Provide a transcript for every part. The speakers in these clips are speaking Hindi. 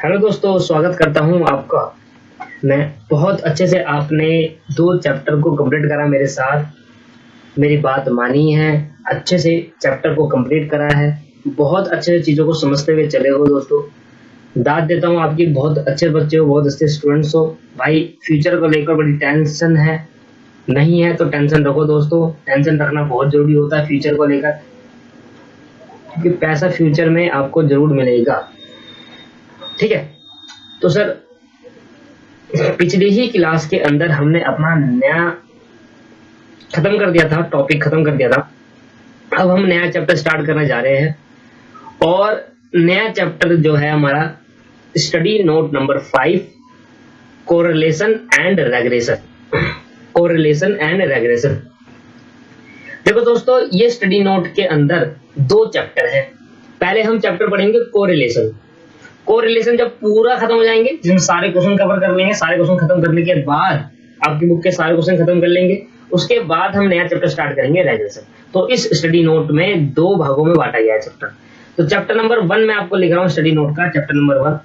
हेलो दोस्तों, स्वागत करता हूं आपका। मैं बहुत अच्छे से आपने 2 चैप्टर को कंप्लीट करा मेरे साथ, मेरी बात मानी है, अच्छे से चैप्टर को कंप्लीट करा है, बहुत अच्छे से चीज़ों को समझते हुए चले हो दोस्तों। दाद देता हूं आपकी, बहुत अच्छे बच्चे हो, बहुत अच्छे स्टूडेंट्स हो। भाई फ्यूचर को लेकर बड़ी टेंशन है, नहीं है तो टेंशन रखो दोस्तों, टेंशन रखना बहुत जरूरी होता है फ्यूचर को लेकर, क्योंकि पैसा फ्यूचर में आपको जरूर मिलेगा। ठीक है, तो सर पिछली ही क्लास के अंदर हमने अपना नया खत्म कर दिया था, टॉपिक खत्म कर दिया था। अब हम नया चैप्टर स्टार्ट करने जा रहे हैं और नया चैप्टर जो है हमारा study note number 5, correlation and regression. Correlation and regression. देखो दोस्तों, ये स्टडी नोट के अंदर 2 चैप्टर है। पहले हम चैप्टर पढ़ेंगे कोरिलेशन। कोरिलेशन जब पूरा खत्म हो जाएंगे, जिसमें सारे क्वेश्चन कवर कर लेंगे, सारे क्वेश्चन खत्म करने के बाद आपकी बुक के सारे क्वेश्चन खत्म कर लेंगे, उसके बाद हम नया चैप्टर स्टार्ट करेंगे रेग्रेशन। तो इस स्टडी नोट में 2 भागों में बांटा गया है चैप्टर। तो चैप्टर नंबर 1 में आपको लिख रहा हूं स्टडी नोट का चैप्टर नंबर 1।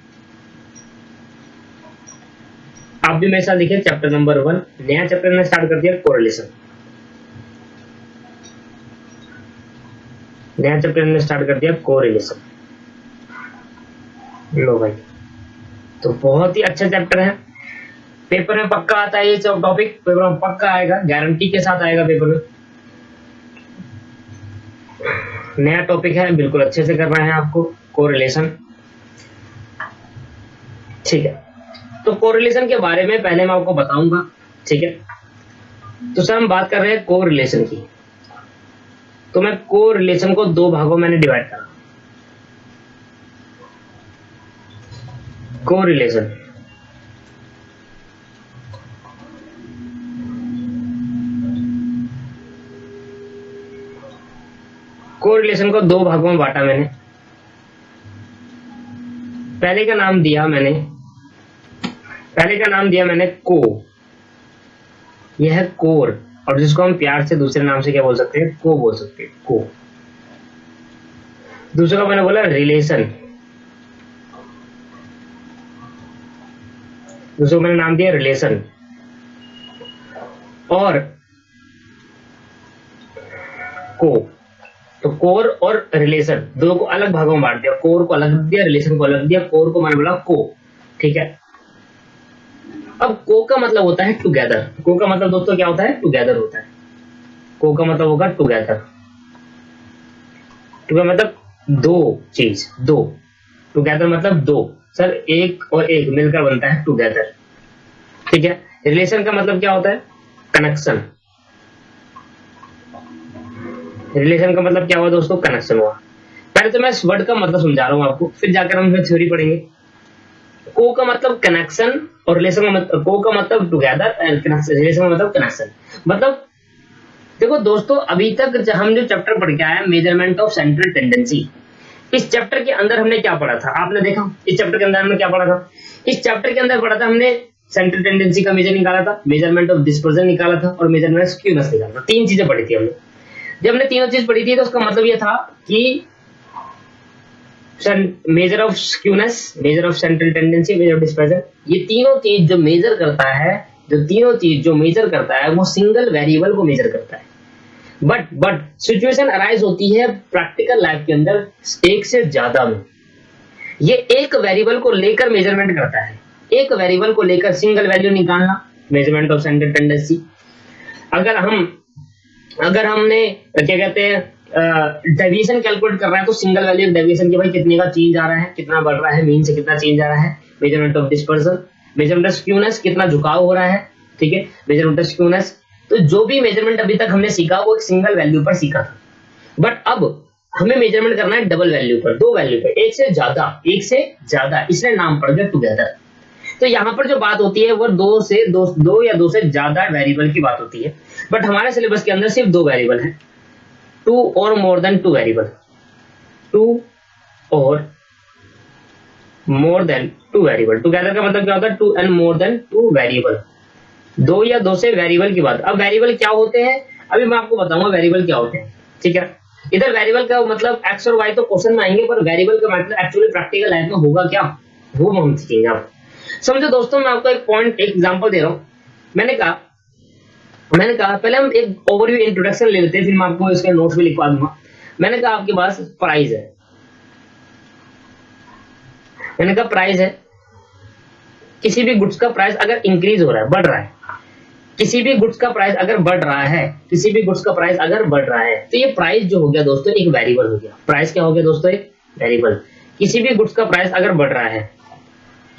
आप भी मेरे साथ लिखिए चैप्टर नंबर 1। नया चैप्टर ने स्टार्ट कर दिया कोरिलेशन। नया चैप्टर ने स्टार्ट कर दिया कोरिलेशन। लो भाई, तो बहुत ही अच्छा चैप्टर है। पेपर में पक्का आता है ये टॉपिक, पेपर में पक्का आएगा, गारंटी के साथ आएगा पेपर में। नया टॉपिक है, बिल्कुल अच्छे से करना है आपको कोरिलेशन। ठीक है, तो कोरिलेशन के बारे में पहले मैं आपको बताऊंगा। ठीक है, तो सर हम बात कर रहे हैं कोरिलेशन की। तो मैं कोरिलेशन को 2 भागों में डिवाइड करा। कोरिलेशन कोरिलेशन को 2 भागों में बांटा मैंने। पहले का नाम दिया मैंने को। यह है कोर, और जिसको हम प्यार से दूसरे नाम से क्या बोल सकते हैं, को बोल सकते हैं, को। दूसरे का मैंने बोला रिलेशन, दूसरे को मैंने नाम दिया रिलेशन। और को, तो कोर और रिलेशन दो को अलग भागों में बांट दिया। कोर को अलग दिया, रिलेशन को अलग दिया। कोर को मैंने बोला को। ठीक है, अब को का मतलब होता है टुगेदर। को का मतलब दोस्तों क्या होता है, टुगेदर होता है। को का मतलब होगा टुगेदर। टुगेदर मतलब 2 चीज, 2। टुगेदर मतलब 2। सर एक और एक मिलकर बनता है टुगेदर। ठीक है, रिलेशन का मतलब क्या होता है, कनेक्शन। रिलेशन का मतलब क्या हुआ दोस्तों, कनेक्शन हुआ। पहले तो मैं इस वर्ड का मतलब समझा रहा हूं आपको, फिर जाकर हम थ्योरी पढ़ेंगे। को का मतलब कनेक्शन और रिलेशन का मतलब, को का मतलब टुगेदर एंड रिलेशन का मतलब कनेक्शन। मतलब देखो दोस्तों, अभी तक हम जो चैप्टर पढ़ के आए हैं मेजरमेंट ऑफ सेंट्रल टेंडेंसी, इस चैप्टर के अंदर हमने क्या पढ़ा था, आपने देखा इस चैप्टर के अंदर हमने क्या पढ़ा था। इस चैप्टर के अंदर पढ़ा था हमने सेंट्रल टेंडेंसी का मेजर निकाला था, मेजरमेंट ऑफ डिस्पर्जन निकाला था, और मेजरमेंट ऑफ स्क्यूनेस निकाला था। 3 चीजें पढ़ी थी हमने। जब हमने तीनों चीज पढ़ी थी तो उसका मतलब यह था कि measure of skewness, measure of central tendency, measure of dispersion, ये तीनों चीज जो मेजर करता है, वो सिंगल वेरिएबल को मेजर करता है। बट सिचुएशन अराइज होती है प्रैक्टिकल लाइफ के अंदर एक से ज्यादा में। ये एक वेरिएबल को लेकर मेजरमेंट करता है, एक वेरिएबल को लेकर सिंगल वैल्यू निकालना, मेजरमेंट ऑफ सेंट्रल टेंडेंसी। अगर हमने क्या कहते हैं डेविएशन कैलकुलेट कर रहा है, तो सिंगल वैल्यू डेविएशन की भाई कितने का चेंज आ रहा है, कितना बढ़ रहा है, मीन से कितना चेंज आ रहा है। Measurement of dispersion, measurement of skewness, कितना झुकाव हो रहा है। ठीक है, मेजरमेंट ऑफ स्क्यूनेस। तो जो भी मेजरमेंट अभी तक हमने सीखा वो एक सिंगल वैल्यू पर सीखा था, बट अब हमें मेजरमेंट करना है डबल वैल्यू पर, 2 वैल्यू पर, एक से ज्यादा, इसलिए नाम पड़ गया टुगेदर। तो यहाँ पर जो बात होती है वो 2 या 2 से ज्यादा वेरिएबल की बात होती है, बट हमारे सिलेबस के अंदर सिर्फ 2 वेरिएबल है, 2 और मोर देन 2 वेरिएबल, 2 और मोर देन 2 वेरिएबल। टुगेदर का मतलब क्या होता है, 2 एंड मोर देन 2 वेरिएबल, 2 या 2 से वेरिएबल की बात। अब वेरिएबल क्या होते हैं, अभी मैं आपको बताऊंगा वेरिएबल क्या होते हैं। ठीक है, इधर वेरिएबल का मतलब एक्स और वाई तो क्वेश्चन में आएंगे, पर वेरिएबल का मतलब एक्चुअली प्रैक्टिकल लाइफ में होगा क्या, वो हम सीखेंगे। आप समझो दोस्तों, मैं आपको एक पॉइंट, एक एग्जांपल दे रहा हूं। मैंने कहा पहले हम एक ओवरव्यू इंट्रोडक्शन ले लेते हैं, फिर मैं आपको इसके नोट्स भी लिखवा दूंगा। मैंने कहा आपके पास प्राइस है, मैंने कहा प्राइस है, किसी भी गुड्स का प्राइस अगर इंक्रीज हो रहा है, बढ़ रहा है, किसी भी गुड्स का प्राइस अगर बढ़ रहा है, किसी भी गुड्स का प्राइस अगर बढ़ रहा है, तो ये प्राइस जो हो गया दोस्तों एक वेरिएबल हो गया। प्राइस क्या हो गया दोस्तों? एक वेरिएबल। किसी भी गुड्स का प्राइस अगर बढ़ रहा है,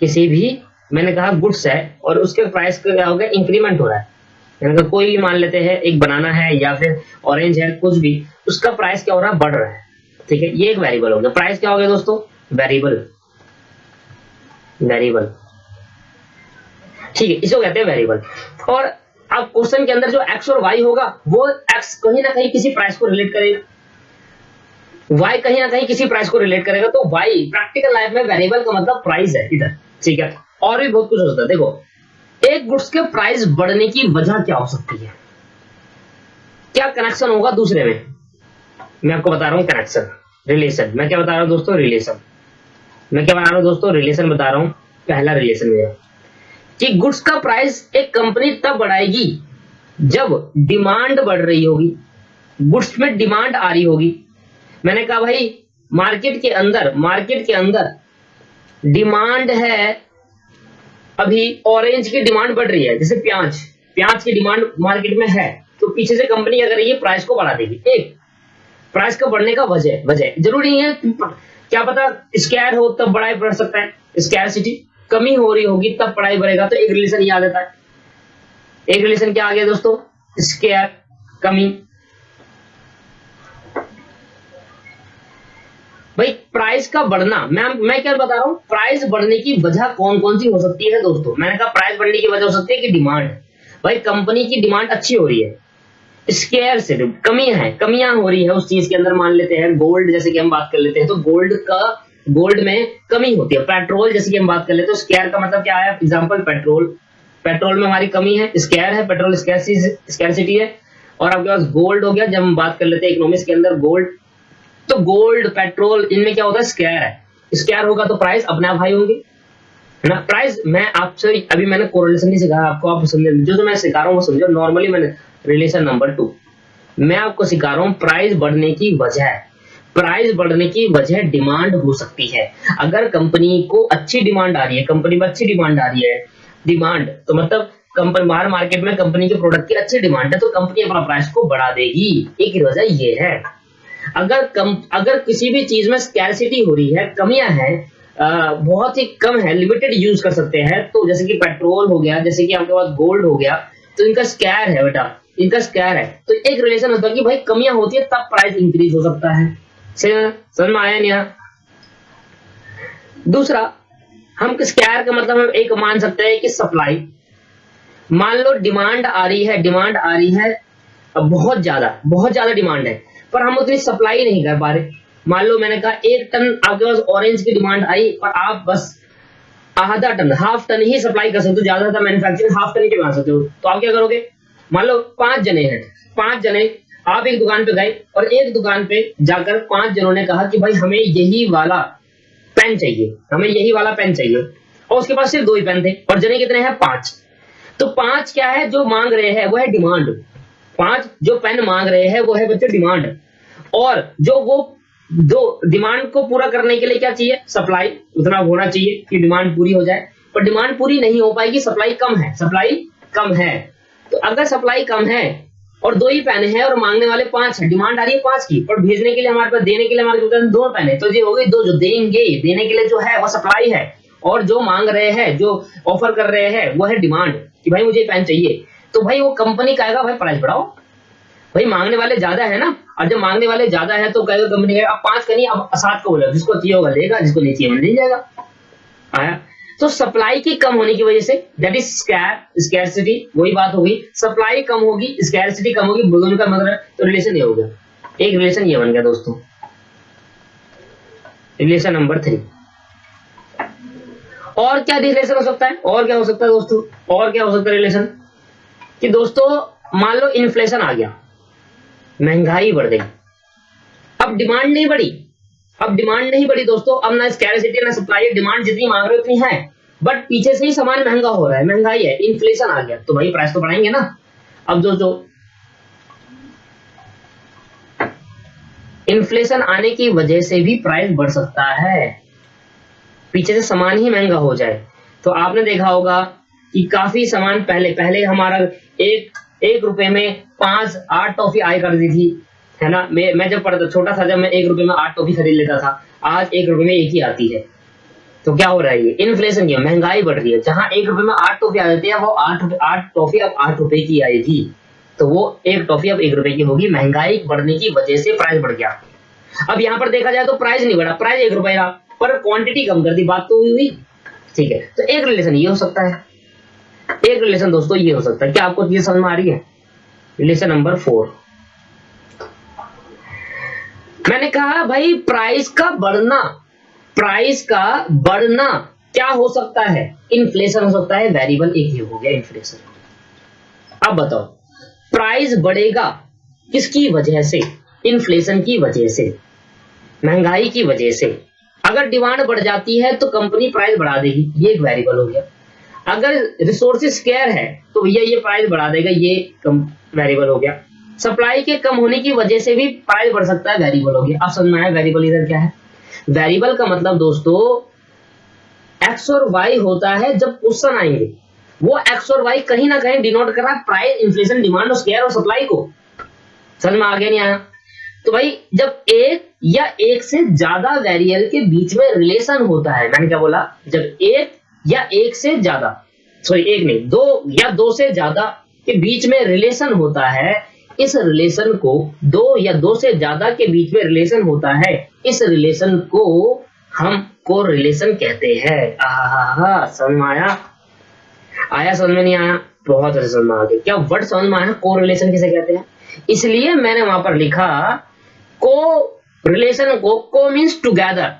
किसी भी, मैंने कहा गुड्स है और उसके प्राइस का क्या हो गया? इंक्रीमेंट हो रहा है। मैंने कहा कोई भी मान लेते हैं, एक बनाना है या फिर ऑरेंज है, कुछ भी, उसका प्राइस क्या हो रहा है? बढ़ रहा है। ठीक है, ये एक वेरिएबल हो गया। प्राइस क्या हो गया दोस्तों? वेरिएबल। वेरिएबल, ठीक है, इसको कहते हैं वेरिएबल। और अब क्वेश्चन के अंदर जो एक्स और वाई होगा, वो एक्स कहीं ना कहीं किसी प्राइस को रिलेट करेगा, वाई कहीं ना कहीं किसी प्राइस को रिलेट करेगा। तो वाई प्रैक्टिकल लाइफ में वेरिएबल का मतलब प्राइस है इधर। ठीक है, और भी बहुत कुछ हो सकता है। देखो, एक गुड्स के प्राइस बढ़ने की वजह क्या हो सकती है, क्या कनेक्शन होगा दूसरे में, मैं आपको बता रहा हूं कनेक्शन, रिलेशन। मैं क्या बता रहा हूं दोस्तों? रिलेशन। मैं क्या बता रहा हूं दोस्तों? रिलेशन बता रहा हूं। पहला रिलेशन मेरा कि गुड्स का प्राइस एक कंपनी तब बढ़ाएगी जब डिमांड बढ़ रही होगी, गुड्स में डिमांड आ रही होगी। मैंने कहा भाई मार्केट के अंदर डिमांड है, अभी ऑरेंज की डिमांड बढ़ रही है, जैसे प्याज की डिमांड मार्केट में है, तो पीछे से कंपनी क्या करेगी? प्राइस को बढ़ा देगी। एक प्राइस का बढ़ने का वजह जरूरी है, क्या पता स्कैर हो तब बढ़ाई बढ़ सकता है, स्कैरसिटी कमी हो रही होगी तब बढ़ाई बढ़ेगा। तो एक रिलेशन ये आ जाता है। एक रिलेशन क्या आ गया दोस्तों? स्कैर, कमी। भाई प्राइस का बढ़ना, मैं क्या बता रहा हूं, प्राइस बढ़ने की वजह कौन कौन सी हो सकती है दोस्तों? मैंने कहा प्राइस बढ़ने की वजह हो सकती है कि डिमांड, भाई कंपनी की डिमांड अच्छी हो रही है, स्केयर से कमियां हो रही है उस चीज के अंदर। मान लेते हैं गोल्ड जैसे कि हम बात कर लेते हैं, तो गोल्ड में कमी होती है। पेट्रोल जैसे कि हम बात कर लेते हैं, तो स्केयर का मतलब क्या है? एग्जांपल पेट्रोल में हमारी कमी है, स्केयर है, पेट्रोल स्कैरसिटी है। और आपके पास गोल्ड हो गया, जब हम बात कर लेते हैं इकोनॉमिक्स के अंदर गोल्ड, तो गोल्ड, पेट्रोल, इनमें क्या होता है? स्केयर है। स्केयर होगा तो प्राइस अपने आप हाई होंगे, है ना। प्राइस, मैं आपसे अभी मैंने कोरिलेशन नहीं सिखाया आपको, आप समझे, जो मैं सिखा रहा हूँ वो समझो। नॉर्मली मैंने रिलेशन नंबर 2 मैं आपको सिखा रहा हूँ प्राइस बढ़ने की वजह डिमांड हो सकती है। अगर कंपनी को अच्छी डिमांड आ रही है, कंपनी में अच्छी डिमांड आ रही है, डिमांड तो मतलब कंपनी, बाहर मार्केट में कंपनी के प्रोडक्ट की अच्छी डिमांड है, तो कंपनी अपना प्राइस को बढ़ा देगी। एक वजह ये है। अगर किसी भी चीज में स्कैरसिटी हो रही है, कमियां हैं, बहुत ही कम है, लिमिटेड यूज कर सकते हैं, तो जैसे कि पेट्रोल हो गया, जैसे कि आपके पास गोल्ड हो गया, तो इनका स्कैर है बेटा, इनका स्कैर है। तो एक रिलेशन होता है कि भाई कमियां होती है तब प्राइस इंक्रीज हो सकता है। समझ में आया नहीं? दूसरा, हम स्कैर का मतलब हम एक मान सकते हैं कि सप्लाई। मान लो डिमांड आ रही है, अब बहुत ज्यादा डिमांड है, पर हम उतनी सप्लाई नहीं कर पा रहे। मान लो मैंने कहा 1 टन आपके पास ऑरेंज की डिमांड आई, पर आप बस आधा टन, हाफ टन ही सप्लाई कर सकते हो, ज्यादातर मैन्युफैक्चरिंग हाफ टन के बना सकते हो। तो आप क्या करोगे? मान लो 5 जने हैं, 5 जने आप एक दुकान पे गए और एक दुकान पे जाकर 5 जनों ने कहा कि भाई हमें यही वाला पेन चाहिए, और उसके पास सिर्फ 2 ही पेन थे, और जने कितने हैं? 5। तो 5 क्या है जो मांग रहे हैं? वो है डिमांड। 5 जो पेन मांग रहे हैं वो है बच्चे डिमांड, और जो वो 2 डिमांड को पूरा करने के लिए क्या चाहिए? सप्लाई उतना होना चाहिए कि डिमांड पूरी हो जाए, पर डिमांड पूरी नहीं हो पाएगी, सप्लाई कम है। तो अगर सप्लाई कम है और 2 ही पेन है और मांगने वाले 5 है, डिमांड आ रही है 5 की, पर भेजने के लिए हमारे पास, देने के लिए हमारे पास 2 पेन है, तो ये हो गई 2 जो देंगे, देने के लिए जो है वो सप्लाई है, और जो मांग रहे हैं, जो ऑफर कर रहे हैं वो है डिमांड, कि भाई मुझे पेन चाहिए। तो भाई वो कंपनी कहेगा भाई प्राइस बढ़ाओ, भाई मांगने वाले ज्यादा है ना, और जब मांगने वाले ज्यादा है तो कहेगा कंपनी कहेगा अब 5 का नहीं, अब 7 को बोलो, जिसको चाहिए होगा लेगा, जिसको नहीं चाहिए नहीं जाएगा। आया? तो सप्लाई की कम होने की वजह से, दैट इज स्कैरसिटी, वही बात होगी, सप्लाई कम होगी, स्कैरसिटी कम होगी, दोनों का मतलब, तो रिलेशन ये हो गया। एक रिलेशन ये बन गया दोस्तों, रिलेशन नंबर 3। और क्या रिलेशन हो सकता है? और क्या हो सकता है दोस्तों? और क्या हो सकता है रिलेशन? कि दोस्तों मान लो इन्फ्लेशन आ गया, महंगाई बढ़ गई, अब डिमांड नहीं बढ़ी, अब डिमांड नहीं बढ़ी दोस्तों, अब ना स्कैरसिटी ना सप्लाई, डिमांड जितनी मांग रहे हो उतनी है, बट पीछे से ही सामान महंगा हो रहा है, महंगाई है, इन्फ्लेशन आ गया, तो भाई प्राइस तो बढ़ाएंगे ना। अब दोस्तों इन्फ्लेशन आने की वजह से भी प्राइस बढ़ सकता है, पीछे से सामान ही महंगा हो जाए। तो आपने देखा होगा कि काफी सामान पहले पहले हमारा एक रुपए में 5-8 टॉफी आया करती थी, है ना। मैं जब पढ़ता छोटा था, जब मैं 1 रुपए में 8 टॉफी खरीद लेता था, आज 1 रुपए में 1 ही आती है। तो क्या हो रहा है, ये इन्फ्लेशन की महंगाई बढ़ रही है। जहां 1 रुपए में 8 टॉफी आ जाती है, वो 8 टॉफी अब 8 रुपए की आएगी, तो वो 1 टॉफी अब 1 रुपए की होगी। महंगाई बढ़ने की वजह से प्राइस बढ़ गया। अब यहाँ पर देखा जाए तो प्राइस नहीं बढ़ा, प्राइस 1 रुपए का, पर क्वांटिटी कम कर दी, बात तो हुई, ठीक है। तो एक रिलेशन ये हो सकता है, एक रिलेशन दोस्तों ये हो सकता है। क्या आपको चीज समझ में आ रही है? रिलेशन नंबर 4, मैंने कहा भाई प्राइस का बढ़ना, प्राइस का बढ़ना क्या हो सकता है? इन्फ्लेशन हो सकता है, वेरिएबल एक ही हो गया इन्फ्लेशन। अब बताओ प्राइस बढ़ेगा किसकी वजह से? इन्फ्लेशन की वजह से, महंगाई की वजह से। अगर डिमांड बढ़ जाती है तो कंपनी प्राइस बढ़ा देगी, ये एक वेरिएबल हो गया। अगर रिसोर्सेज स्केयर है तो भैया ये प्राइस बढ़ा देगा, ये वेरिएबल हो गया। सप्लाई के कम होने की वजह से भी प्राइस बढ़ सकता है, वेरिएबल हो गया। अब समझ में आया वेरिएबल इधर क्या है? वेरिएबल का मतलब दोस्तों एक्स और वाई होता है जब क्वेश्चन आएंगे, वो एक्स और वाई कहीं ना कहीं डिनोट कर रहा है प्राइस, इन्फ्लेशन, डिमांड और स्केयर और सप्लाई को। समझ में आ गया नहीं आया? तो भाई जब एक या एक से ज्यादा वेरिएबल के बीच में रिलेशन होता है, मैंने क्या बोला? जब एक या एक से ज्यादा, सॉरी एक नहीं, 2 या 2 से ज्यादा के बीच में रिलेशन होता है, इस रिलेशन को 2 या 2 से ज्यादा के बीच में रिलेशन होता है, इस रिलेशन को हम कोरिलेशन कहते हैं। आहा, समझ में आया? आया समझ में? नहीं आया? बहुत अच्छे समझ में आ गया। क्या वर्ड समझ में आया? कोरिलेशन किसे कहते हैं? इसलिए मैंने वहां पर लिखा को रिलेशन को, को मीन्स टुगेदर,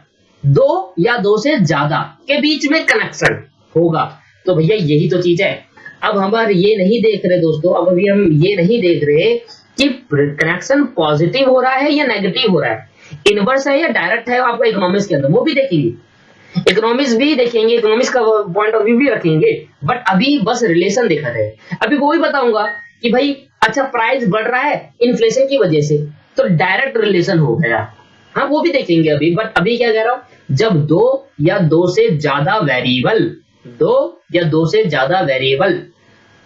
2 या 2 से ज्यादा के बीच में कनेक्शन होगा। तो भैया यही तो चीज है। अब हम ये नहीं देख रहे दोस्तों, अब अभी हम ये नहीं देख रहे कि कनेक्शन पॉजिटिव हो रहा है या नेगेटिव हो रहा है, इनवर्स है या डायरेक्ट है। आपको इकोनॉमिक्स के अंदर वो भी देखेंगे, इकोनॉमिक्स भी देखेंगे, इकोनॉमिक्स का पॉइंट ऑफ व्यू भी रखेंगे, बट अभी बस रिलेशन दिखा रहे हैं। अभी वो भी बताऊंगा कि भाई अच्छा प्राइस बढ़ रहा है इन्फ्लेशन की वजह से, तो डायरेक्ट रिलेशन हो गया, हाँ वो भी देखेंगे अभी। बट अभी क्या कह रहा हूं, जब 2 या 2 से ज्यादा वेरिएबल, 2 या 2 से ज्यादा वेरिएबल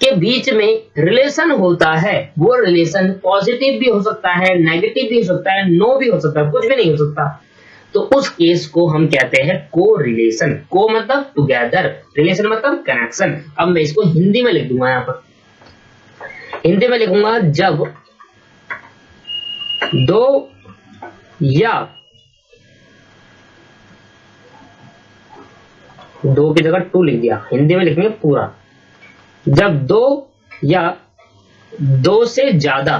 के बीच में रिलेशन होता है, वो रिलेशन पॉजिटिव भी हो सकता है, नेगेटिव भी हो सकता है, नो भी हो सकता है, कुछ भी नहीं हो सकता, तो उस केस को हम कहते हैं कोरिलेशन। को मतलब टुगेदर, रिलेशन मतलब कनेक्शन। अब मैं इसको हिंदी में लिख दूंगा, यहां पर हिंदी में लिखूंगा, जब 2 या 2 की जगह 2 लिख दिया, हिंदी में लिखेंगे पूरा। जब 2 या 2 से ज्यादा,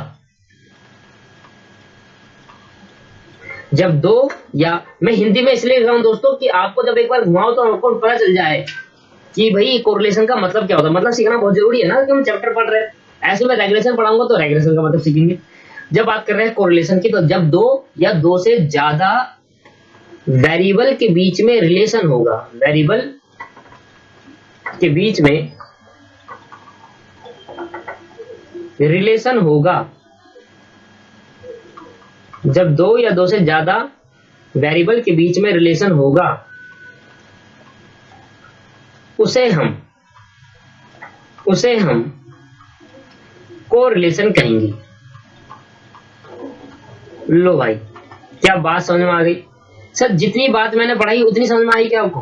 जब 2 या, मैं हिंदी में इसलिए लिख रहा हूं दोस्तों कि आपको जब एक बार घुमाओ तो आपको पता चल जाए कि भाई कोरिलेशन का मतलब क्या होता है। मतलब सीखना बहुत जरूरी है ना, कि हम चैप्टर पढ़ रहे हैं। ऐसे में रेगुलेशन पढ़ाऊंगा तो रेगुलेशन का मतलब सीखेंगे। जब बात कर रहे हैं कोरिलेशन की, तो जब 2 या 2 से ज्यादा वेरिएबल के बीच में रिलेशन होगा, वेरिएबल के बीच में रिलेशन होगा, जब 2 या 2 से ज्यादा वेरिएबल के बीच में रिलेशन होगा, उसे हम कोरिलेशन कहेंगे। लो भाई, क्या बात समझ में आ गई? सर जितनी बात मैंने पढ़ाई उतनी समझ में आई क्या आपको?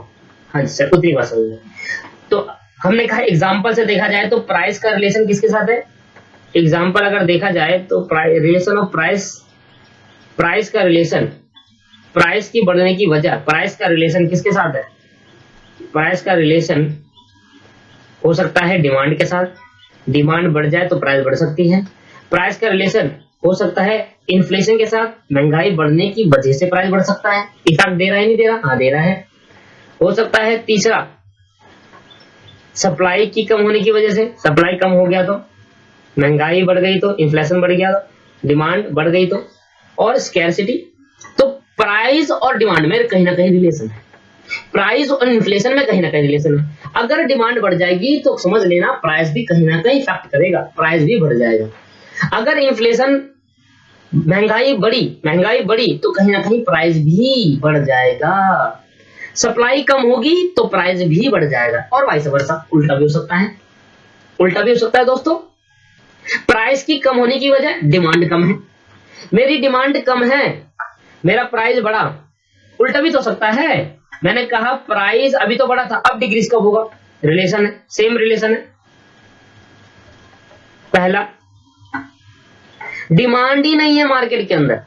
हाँ जी सर, उतनी बात समझ में। तो हमने कहा एग्जाम्पल से देखा जाए तो प्राइस का रिलेशन किसके साथ है? एग्जाम्पल अगर देखा जाए तो रिलेशन ऑफ प्राइस, प्राइस का रिलेशन, प्राइस की बढ़ने की वजह, प्राइस का रिलेशन किसके साथ है? प्राइस का रिलेशन हो सकता है डिमांड के साथ, डिमांड बढ़ जाए तो प्राइस बढ़ सकती है। प्राइस का रिलेशन हो सकता है इन्फ्लेशन के साथ, महंगाई बढ़ने की वजह से प्राइस बढ़ सकता है। इफेक्ट दे रहा है नहीं दे रहा? हाँ दे रहा है। हो सकता है तीसरा, सप्लाई की कम होने की वजह से, सप्लाई कम हो गया तो महंगाई बढ़ गई, तो इन्फ्लेशन बढ़ गया, तो डिमांड बढ़ गई, तो और स्कैरसिटी। तो प्राइस और डिमांड में कहीं ना कहीं रिलेशन है, प्राइस और इन्फ्लेशन में कहीं ना कहीं रिलेशन है। अगर डिमांड बढ़ जाएगी तो समझ लेना प्राइस भी कहीं ना कहीं इफेक्ट करेगा, प्राइस भी बढ़ जाएगा। अगर इन्फ्लेशन महंगाई बढ़ी तो कहीं ना कहीं प्राइस भी बढ़ जाएगा। सप्लाई कम होगी तो प्राइस भी बढ़ जाएगा, और वाइस वर्सा, उल्टा भी हो सकता है, उल्टा भी हो सकता है दोस्तों। प्राइस की कम होने की वजह डिमांड कम है, मेरी डिमांड कम है, मेरा प्राइस बढ़ा। उल्टा भी तो सकता है, मैंने कहा प्राइस अभी तो बढ़ा था, अब डिक्रीज कब होगा, रिलेशन है, सेम रिलेशन है। पहला, डिमांड ही नहीं है मार्केट के अंदर,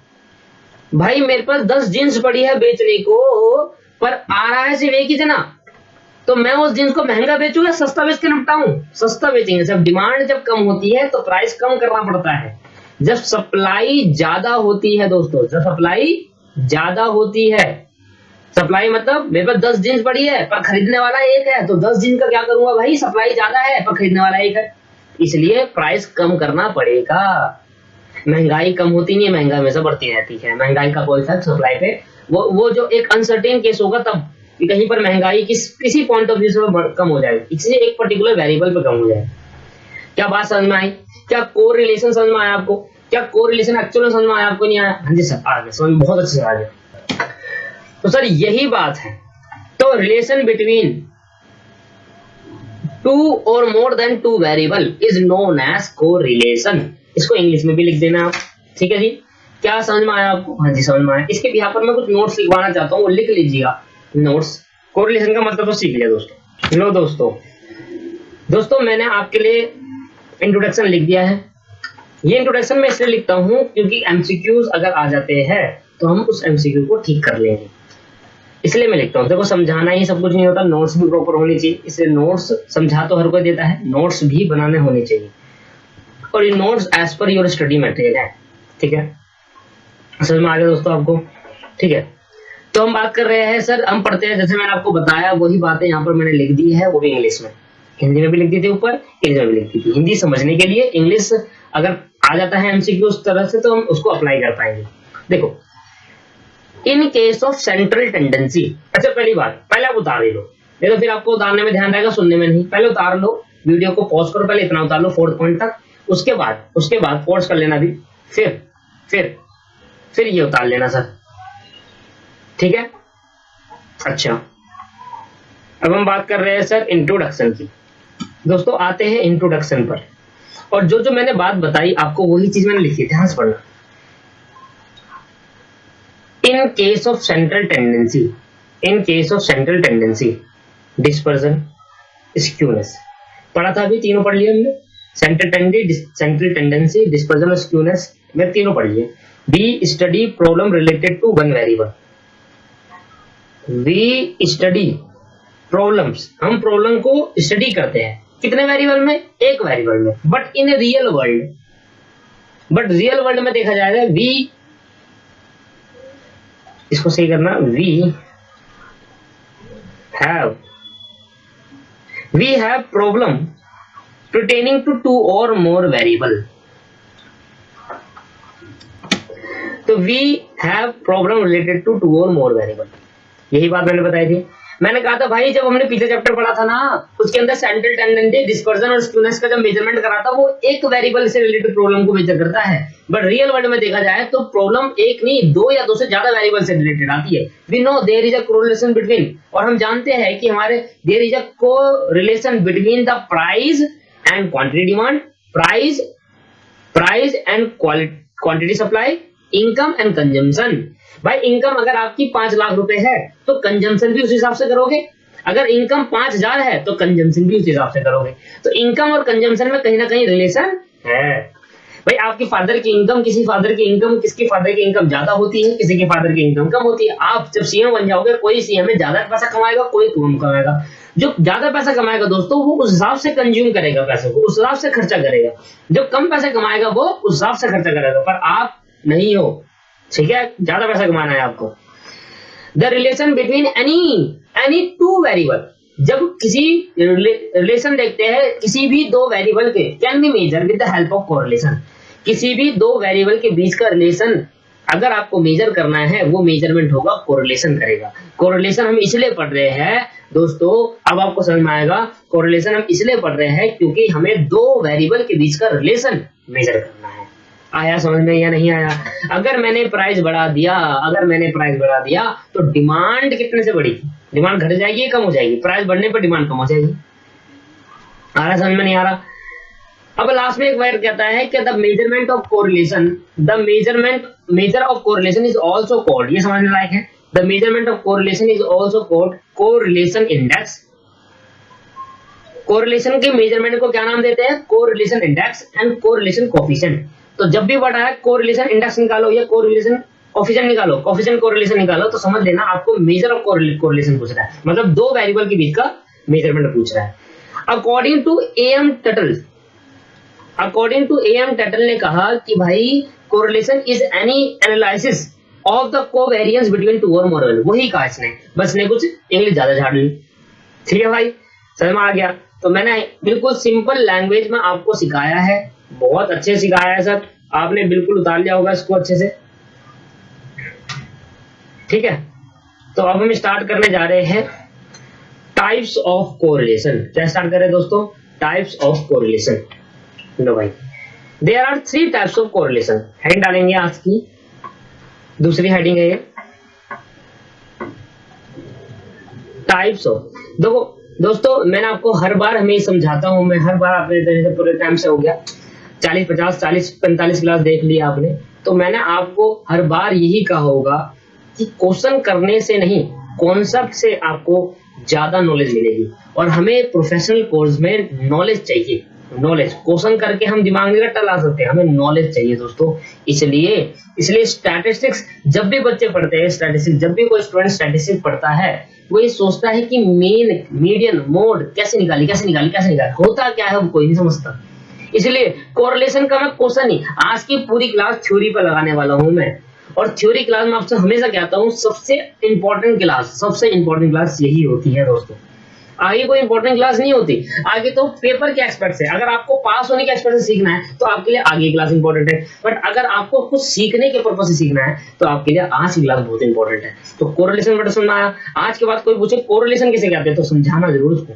भाई मेरे पास 10 जींस पड़ी है बेचने को, पर आ रहा है सिर्फ एक ही जना, तो मैं उस जींस को महंगा बेचूं या सस्ता बेच के निपटाऊं? सस्ता बेचेंगे। जब डिमांड जब कम होती है तो प्राइस कम करना पड़ता है। जब सप्लाई ज्यादा होती है दोस्तों, जब सप्लाई ज्यादा होती है, सप्लाई मतलब मेरे पास 10 जींस पड़ी है पर खरीदने वाला एक है, तो 10 जींस का क्या करूंगा भाई, सप्लाई ज्यादा है पर खरीदने वाला एक है, इसलिए प्राइस कम करना पड़ेगा। महंगाई कम होती नहीं है, महंगाई हमेशा बढ़ती रहती है। महंगाई का कोई इफेक्ट सप्लाई पे, वो जो एक अनसर्टेन केस होगा तब कि कहीं पर महंगाई किसी पॉइंट ऑफ व्यू से कम हो जाएगी, इसलिए एक पर्टिकुलर वेरिएबल पे कम हो जाएगी। क्या बात समझ में आई? क्या कोर रिलेशन समझ में आया आपको? क्या कोर रिलेशन एक्चुअल में समझ में आया आपको? नहीं आया? हाँ जी सर, आ गया समझ, बहुत अच्छे से आ गया। तो सर यही बात है। तो रिलेशन बिटवीन टू और more than two variable is known as correlation. इसको इंग्लिश में भी लिख देना आप, ठीक है जी। क्या समझ में आया आपको? हाँ जी समझ में आया। इसके यहाँ पर मैं कुछ नोट्स लिखवाना चाहता हूँ, वो लिख लीजिएगा नोट्स। कोरिलेशन का मतलब तो सीख लिया दोस्तों। लो दोस्तों मैंने आपके लिए इंट्रोडक्शन लिख दिया है। ये इंट्रोडक्शन मैं इसलिए लिखता हूँ क्योंकि एमसीक्यूज अगर आ जाते हैं तो हम उस एमसीक्यू को ठीक कर लेंगे, इसलिए मैं लिखता हूँ। देखो समझाना ही सब कुछ नहीं होता, नोट्स भी प्रॉपर होनी चाहिए, इसलिए नोट्स समझा तो हर कोई देता है, नोट्स भी बनाने होने चाहिए, और ये notes as per your study material है, ठीक है। समझ में आ गया दोस्तों आपको? ठीक है, तो हम बात कर रहे हैं सर, हम पढ़ते हैं जैसे मैंने आपको बताया वही बातें यहाँ पर मैंने लिख दी है, वो भी इंग्लिश में, हिंदी में भी लिख दी थी ऊपर, इंग्लिश में भी लिख दी थी। हिंदी समझने के लिए इंग्लिश अगर आ जाता है एमसीक्यू उस तरह से तो हम उसको अप्लाई कर पाएंगे। देखो, इन केस ऑफ सेंट्रल टेंडेंसी, अच्छा पहली बात, पहले आप उतार लो, नहीं तो फिर आपको उतारने में ध्यान रहेगा, सुनने में नहीं। पहले उतार लो, वीडियो को पॉज करो, पहले इतना उतार लो 4th पॉइंट तक, उसके बाद पॉज कर लेना भी, फिर ये उतार लेना सर, ठीक है। अच्छा, अब हम बात कर रहे हैं सर इंट्रोडक्शन की। दोस्तों आते हैं इंट्रोडक्शन पर, और जो मैंने बात बताई आपको वही चीज मैंने लिखी, ध्यान से पढ़ना। In case of central tendency, dispersion, skewness, पढ़ा था अभी, तीनों पढ़ लिए हमने, सेंट्रल टेंडेंसी, डिस्पर्जन और स्क्यूनेस में तीनों पढ़ लिए। We study problem related to one variable, we study problems, हम प्रॉब्लम को स्टडी करते हैं कितने वेरिएबल में? एक वेरिएबल में, बट इन रियल वर्ल्ड में देखा जाएगा वी, इसको सही करना, we have problem pertaining to two or more variable, तो we have problem related to two or more variable, यही बात मैंने बताई थी। मैंने कहा था भाई जब हमने पिछले चैप्टर पढ़ा था ना, उसके अंदर सेंट्रल टेंडेंसी, डिस्पर्जन और स्क्यूनेस का जब मेजरमेंट करा था, वो एक वेरिएबल से रिलेटेड प्रॉब्लम को मेजर करता है, बट रियल वर्ल्ड में देखा जाए तो प्रॉब्लम एक नहीं, दो या दो से ज्यादा वेरिएबल से रिलेटेड आती है। We know there is a correlation between, और हम जानते हैं कि हमारे there is a correlation between the price and quantity demand, price and quantity supply, income and consumption. भाई इनकम अगर आपकी 5 लाख रुपए है तो कंजम्पशन भी उस हिसाब से करोगे, अगर इनकम 5000 है तो कंजम्पशन भी उस हिसाब से करोगे। तो इनकम और कंजम्पशन में कहीं ना कहीं रिलेशन है। भाई आपके फादर की इनकम, किसी फादर की इनकम, किसके फादर की इनकम ज्यादा होती है, किसी के फादर की इनकम कम होती है। आप जब सीएम बन जाओगे, कोई सीएम में ज्यादा पैसा कमाएगा, कोई कम कमाएगा। जो ज्यादा पैसा कमाएगा दोस्तों वो उस हिसाब से कंज्यूम करेगा पैसे को, उस हिसाब से खर्चा करेगा। जो कम पैसे कमाएगा वो उस हिसाब से खर्चा करेगा, पर आप नहीं हो, ठीक है, ज्यादा पैसा कमाना है आपको। The relation between any two variable, जब किसी रिलेशन देखते हैं किसी भी दो वेरिएबल के, can be measure with the help of correlation. किसी भी दो वेरिएबल के बीच का रिलेशन अगर आपको मेजर करना है वो मेजरमेंट होगा कोरिलेशन करेगा। कोरिलेशन हम इसलिए पढ़ रहे हैं दोस्तों, अब आपको समझ में आएगा, कोरिलेशन हम इसलिए पढ़ रहे हैं क्योंकि हमें दो वेरिएबल के बीच का रिलेशन मेजर करना है। आया समझ में या नहीं आया? अगर मैंने प्राइस बढ़ा दिया तो डिमांड कितने से बढ़ेगी? डिमांड घट जाएगी या कम हो जाएगी? प्राइस बढ़ने पर डिमांड कम हो जाएगी। आ रहा समझ में नहीं आ रहा? अब लास्ट में एक वर्ड कहता है कि the measurement of correlation, measure of correlation is also called, ये समझने लायक है, the measurement of correlation is also called correlation index. Correlation के मेजरमेंट को क्या नाम देते हैं? Correlation index and correlation coefficient. तो जब भी वर्ड आए कोरिलेशन इंडेक्स निकालो या कोरिलेशन कोएफिशिएंट निकालो, कोएफिशिएंट कोरिलेशन निकालो, तो समझ लेना आपको मेजर ऑफ कोरिलेशन पूछ रहा है, मतलब दो वेरिएबल के बीच का मेजरमेंट पूछ रहा है। अकॉर्डिंग टू एएम टटल ने कहा कि भाई correlation is any analysis of the covariance between two और मोर वेरिएबल। वही कहा इसने, बस ने कुछ इंग्लिश ज्यादा झाड़ ली। ठीक है भाई, समझ में आ गया? तो मैंने बिल्कुल सिंपल लैंग्वेज में आपको सिखाया है, बहुत अच्छे सिखाया है सर, आपने बिल्कुल उतार लिया होगा इसको अच्छे से। ठीक है, तो अब हम स्टार्ट करने जा रहे हैं टाइप्स ऑफ कोरिलेशन। क्या स्टार्ट करें दोस्तों? Types of correlation. लो भाई, there are 3 types of correlation. Heading डालेंगे आज की, दूसरी हेडिंग है ये टाइप्स ऑफ। देखो दोस्तों, मैंने आपको हर बार हमें समझाता हूं, मैं हर बार आपने जैसे पूरे टाइम से हो गया 40 50 40 45 क्लास देख लिया आपने, तो मैंने आपको हर बार यही कहा होगा कि क्वेश्चन करने से नहीं, कॉन्सेप्ट से आपको ज्यादा नॉलेज मिलेगी। और हमें प्रोफेशनल कोर्स में नॉलेज चाहिए, नॉलेज। क्वेश्चन करके हम दिमाग में रट्टा ला सकते हैं, हमें नॉलेज चाहिए दोस्तों। इसलिए स्टैटिस्टिक्स जब भी बच्चे पढ़ते हैं, स्टैटिस्टिक्स जब भी कोई स्टूडेंट स्टैटिस्टिक्स पढ़ता है, वो ये सोचता है कि मीन, मीडियन, मोड कैसे निकाली, होता क्या है वो कोई नहीं समझता। इसलिए कोरिलेशन का मैं क्वेश्चन ही आज की पूरी क्लास थ्योरी पर लगाने वाला हूं मैं। और थ्योरी क्लास में आपसे हमेशा कहता हूं सबसे इंपॉर्टेंट क्लास यही होती है दोस्तों। आगे कोई इंपॉर्टेंट क्लास नहीं होती, आगे तो पेपर के एक्सपेक्ट से। अगर आपको पास होने के एक्सपेक्ट से सीखना है तो आपके लिए आगे क्लास इंपॉर्टेंट है, बट अगर आपको कुछ सीखने के पर्पज से सीखना है तो आपके लिए आज की क्लास बहुत इंपॉर्टेंट है। तो कोरिलेशन वर्ड सुनना आया, आज के बाद कोई पूछे कोरिलेशन किसे कहते हैं तो समझाना जरूर उसको।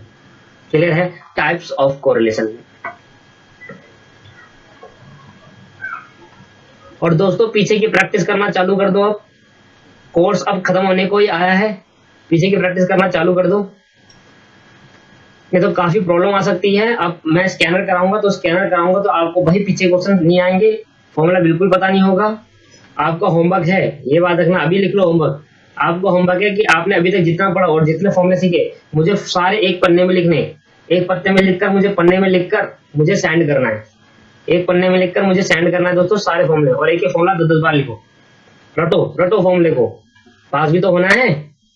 क्लियर है? Types of correlation. और दोस्तों पीछे की प्रैक्टिस करना चालू कर दो। अब कोर्स अब खत्म होने को ही आया है, पीछे की प्रैक्टिस करना चालू कर दो, नहीं तो काफी प्रॉब्लम आ सकती है। अब मैं स्कैनर कराऊंगा तो आपको वही पीछे क्वेश्चन नहीं आएंगे, फॉर्मूला बिल्कुल पता नहीं होगा। आपका होमवर्क है, ये बात रखना, अभी लिख लो होमवर्क। आपको होमवर्क है कि आपने अभी तक जितना पढ़ा और जितने फॉर्मूले सीखे मुझे सारे एक पन्ने में लिखने, एक पत्ते में लिखकर मुझे पन्ने में लिखकर मुझे सेंड करना है। एक पन्ने में लिखकर मुझे सेंड करना है दोस्तों सारे फॉर्मूले, और एक फॉर्मूला 10 बार लिखो, रटो फॉर्मूले को, पास भी तो होना है।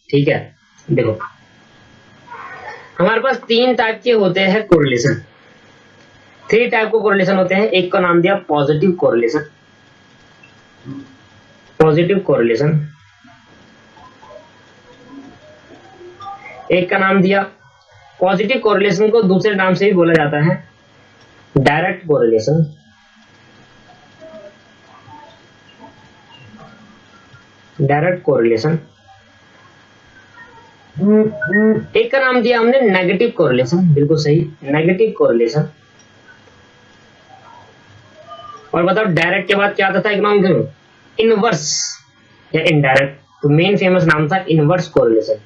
ठीक है, देखो हमारे पास 3 टाइप के होते हैं कोरिलेशन, 3 टाइप के कोरिलेशन होते हैं। एक का नाम दिया पॉजिटिव कोरिलेशन, एक का नाम दिया पॉजिटिव कोरिलेशन को दूसरे नाम से भी बोला जाता है डायरेक्ट कोरिलेशन। एक का नाम दिया हमने नेगेटिव कोरिलेशन, बिल्कुल सही, नेगेटिव कोरिलेशन। और बताओ डायरेक्ट के बाद क्या आता था? एक नाम था इनवर्स या इनडायरेक्ट, तो मेन फेमस नाम था इनवर्स कोरिलेशन।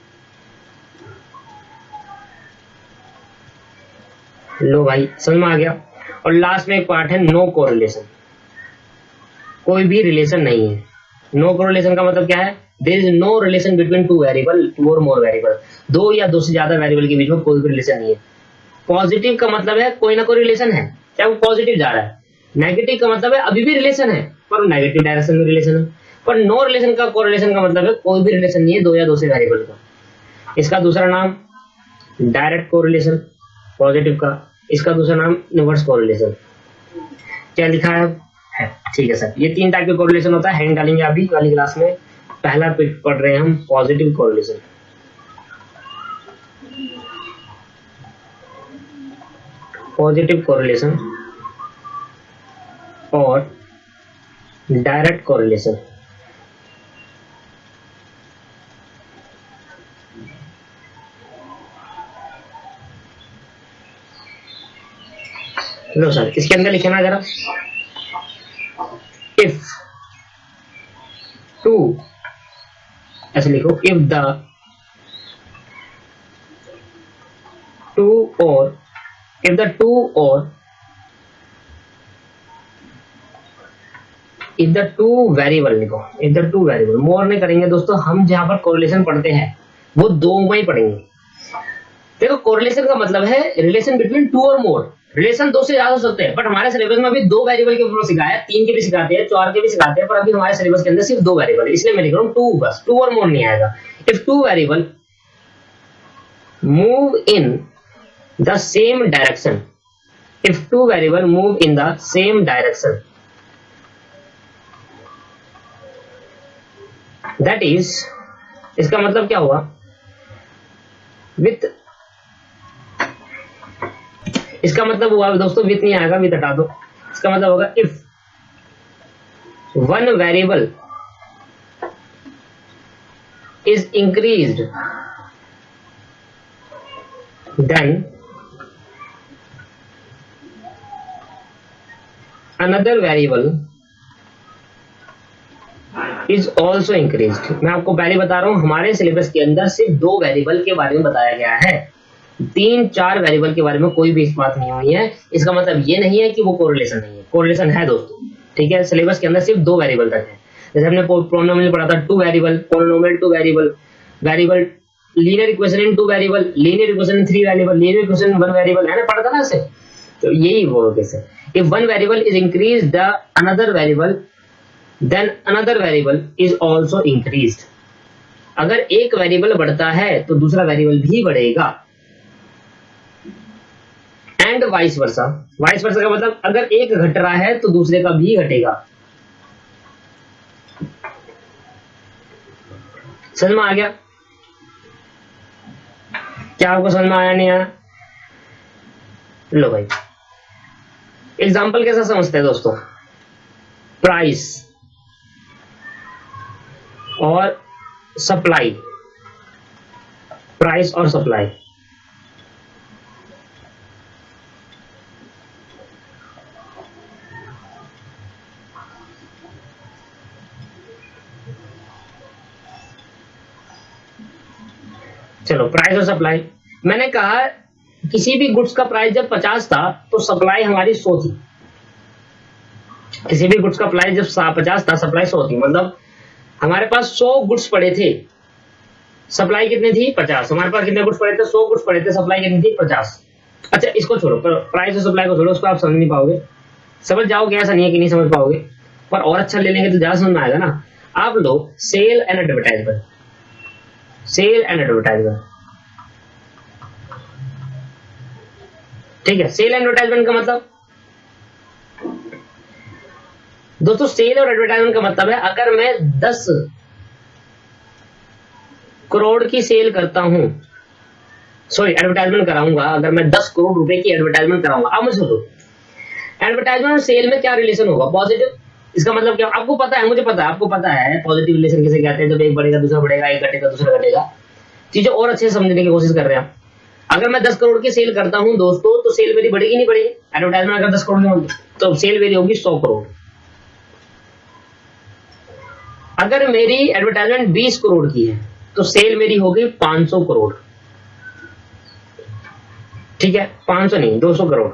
लो भाई समझ में आ गया। और लास्ट में एक पार्ट है नो कोरिलेशन, कोई भी रिलेशन नहीं है। नो कोरिलेशन का मतलब क्या है? There is no relation between two variable, two और मोर वेरिएबल, 2 या 2 से ज्यादा वेरिएबल के बीच में कोई भी रिलेशन नहीं है। पॉजिटिव का मतलब है कोई ना कोई रिलेशन है, चाहे वो पॉजिटिव जा रहा है। नेगेटिव का मतलब है अभी भी रिलेशन है पर नेगेटिव डायरेक्शन में रिलेशन है। पर नो रिलेशन का कोरिलेशन का मतलब है कोई भी रिलेशन नहीं है 2 या 2 से वेरिएबल का। इसका दूसरा नाम डायरेक्ट कोरिलेशन पॉजिटिव का, इसका दूसरा नाम इनवर्स कोरिलेशन। क्या लिखा है? ठीक है सर, ये 3 टाइप के कोरिलेशन होता है, हैंड डालेंगे अभी वाली क्लास में। पहला पढ़ रहे हैं हम पॉजिटिव कोरिलेशन। और डायरेक्ट कोरिलेशन। लो सर, इसके अंदर लिखना जरा, इफ टू, ऐसे लिखो, इफ द टू और, इफ द टू और इफ द टू वेरिएबल लिखो, इफ द टू वेरिएबल, मोर नहीं करेंगे दोस्तों, हम जहां पर कोरिलेशन पढ़ते हैं वो दो में ही पढ़ेंगे। देखो कोरिलेशन का मतलब है रिलेशन बिटवीन टू और मोर, रिलेशन दो से ज्यादा हो सकते हैं, बट हमारे सिलेबस में अभी दो वेरिएबल के ऊपर सिखाया है, तीन के भी सिखाते हैं, चार के भी सिखाते हैं, पर अभी हमारे सिलेबस के अंदर सिर्फ दो वेरिएबल है, इसलिए मैं लिख रहा हूँ टू, बस टू और मोर नहीं आएगा। If two variable move in the same direction, if two variable move in the same direction, that is, इसका मतलब क्या हुआ, विथ, इसका मतलब हुआ दोस्तों, विथ नहीं आएगा, विथ हटा दो, इसका मतलब होगा if one variable is increased then another variable is also increased. मैं आपको पहले बता रहा हूं, हमारे सिलेबस के अंदर सिर्फ दो वेरिएबल के बारे में बताया गया है, तीन चार वेरिएबल के बारे में कोई भी इस बात नहीं हुई है। इसका मतलब ये नहीं है कि वो कोरिलेशन नहीं है, कोरिलेशन है दोस्तों, ठीक है। सिलेबस के अंदर सिर्फ दो वेरिएबल तक है, जैसे हमने पॉलिनोमियल पढ़ा था, two variable, polynomial two variable, variable linear equation in two variable, linear equation in three variable, linear equation in one variable, है ना, पढ़ा था ना ऐसे। तो यही वो कैसे, if one variable is increase the another variable then another variable is also increased. अगर एक वेरिएबल बढ़ता है तो दूसरा वेरिएबल भी बढ़ेगा, and vice versa, vice versa का मतलब अगर एक घट रहा है तो दूसरे का भी घटेगा। समझ में आ गया? क्या आपको समझ में आया, नहीं आया? लो भाई, एग्जाम्पल कैसा समझते हैं दोस्तों, प्राइस और सप्लाई, प्राइस और सप्लाई, चलो प्राइस और सप्लाई, मैंने कहा किसी भी गुड्स का प्राइस जब 50 था तो सप्लाई हमारी 100 थी, किसी भी गुड्स का प्राइस जब 50 था, सप्लाई 100 थी, मतलब हमारे पास 100 गुड्स पड़े थे, सप्लाई कितनी थी 50, हमारे पास कितने गुड्स पड़े थे, 100 गुड्स पड़े थे, सप्लाई कितनी थी 50। अच्छा इसको छोड़ो, प्राइस और सप्लाई को छोड़ो, उसको आप समझ नहीं पाओगे, समझ जाओगे, ऐसा नहीं है कि नहीं समझ पाओगे, पर और अच्छा ले लेंगे तो ज्यादा समझ में आएगा ना। आप लोग sale and advertisement, sale and advertisement, ठीक है। सेल एंड एडवर्टाइजमेंट का मतलब दोस्तों, सेल और एडवर्टाइजमेंट का मतलब है अगर मैं 10 करोड़ की सेल करता हूं, सॉरी एडवर्टाइजमेंट कराऊंगा, अगर मैं 10 करोड़ रुपए की एडवर्टाइजमेंट कराऊंगा, अब मुझे सोचो एडवर्टाइजमेंट और सेल में क्या रिलेशन होगा, पॉजिटिव। इसका मतलब क्या, आपको पता है, मुझे पता है, आपको पता है पॉजिटिव रिलेशन किसे कहते हैं, जब एक बढ़ेगा दूसरा बढ़ेगा, एक घटेगा दूसरा घटेगा। चीजें और अच्छे से समझने की कोशिश कर रहे हैं। अगर मैं 10 करोड़ की सेल करता हूं दोस्तों, तो सेल मेरी बढ़ेगी नहीं बढ़ेगी, एडवर्टाइजमेंट अगर 10 करोड़ की होगी तो सेल मेरी होगी 100 करोड़। अगर मेरी एडवर्टाइजमेंट 20 करोड़ की है तो सेल मेरी होगी 500 करोड़, ठीक है, 500 नहीं 200 करोड़,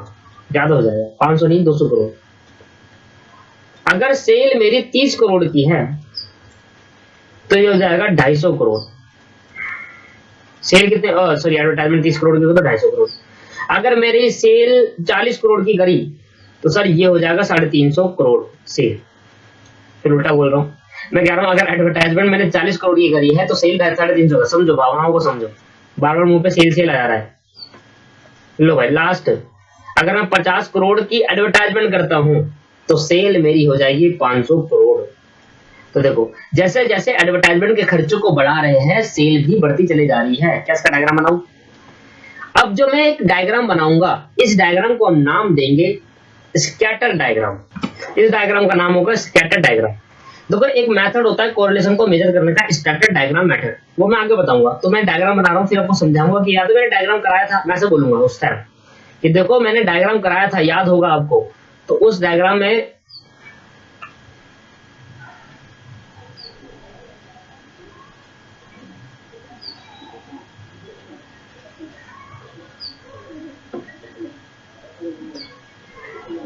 ज्यादा हो जाएगा, 500 नहीं 200 करोड़। अगर सेल मेरी 30 करोड़ की है तो ये हो जाएगा 250 करोड़। सेल कितने, सॉरी एडवर्टाइजमेंट 30 करोड़ की हो तो 250 करोड़। अगर मेरी सेल 40 करोड़ की करी तो सर ये हो जाएगा 350 करोड़ सेल। फिर उल्टा बोल रहा हूं, मैं कह रहा हूं अगर एडवर्टाइजमेंट मैंने 40 करोड़ की करी है तो सेल 350 का, समझो भावनाओं को समझो, बार बार मुंह पे सेल सेल आ जा रहा है। लो भाई लास्ट, अगर मैं 50 करोड़ की एडवर्टाइजमेंट करता हूं तो सेल मेरी हो जाएगी 500 करोड़। तो देखो जैसे जैसे एडवर्टाइजमेंट के खर्चों को बढ़ा रहे हैं, सेल भी बढ़ती चली जा रही है। क्या इसका डायग्राम बनाऊं? अब जो मैं एक डायग्राम बनाऊंगा, इस डायग्राम को हम नाम देंगे स्कैटर डायग्राम। इस डायग्राम का नाम होगा स्कैटर डायग्राम। देखो एक मेथड होता है कोरिलेशन को मेजर करने का, स्कैटर डायग्राम मेथड, वो मैं आगे बताऊंगा। तो मैं डायग्राम बना रहा हूँ, फिर आपको समझाऊंगा कि याद है मैंने डायग्राम कराया था, मैं ऐसे बोलूंगा उस टाइम कि देखो मैंने डायग्राम कराया था, याद होगा आपको, तो उस डायग्राम में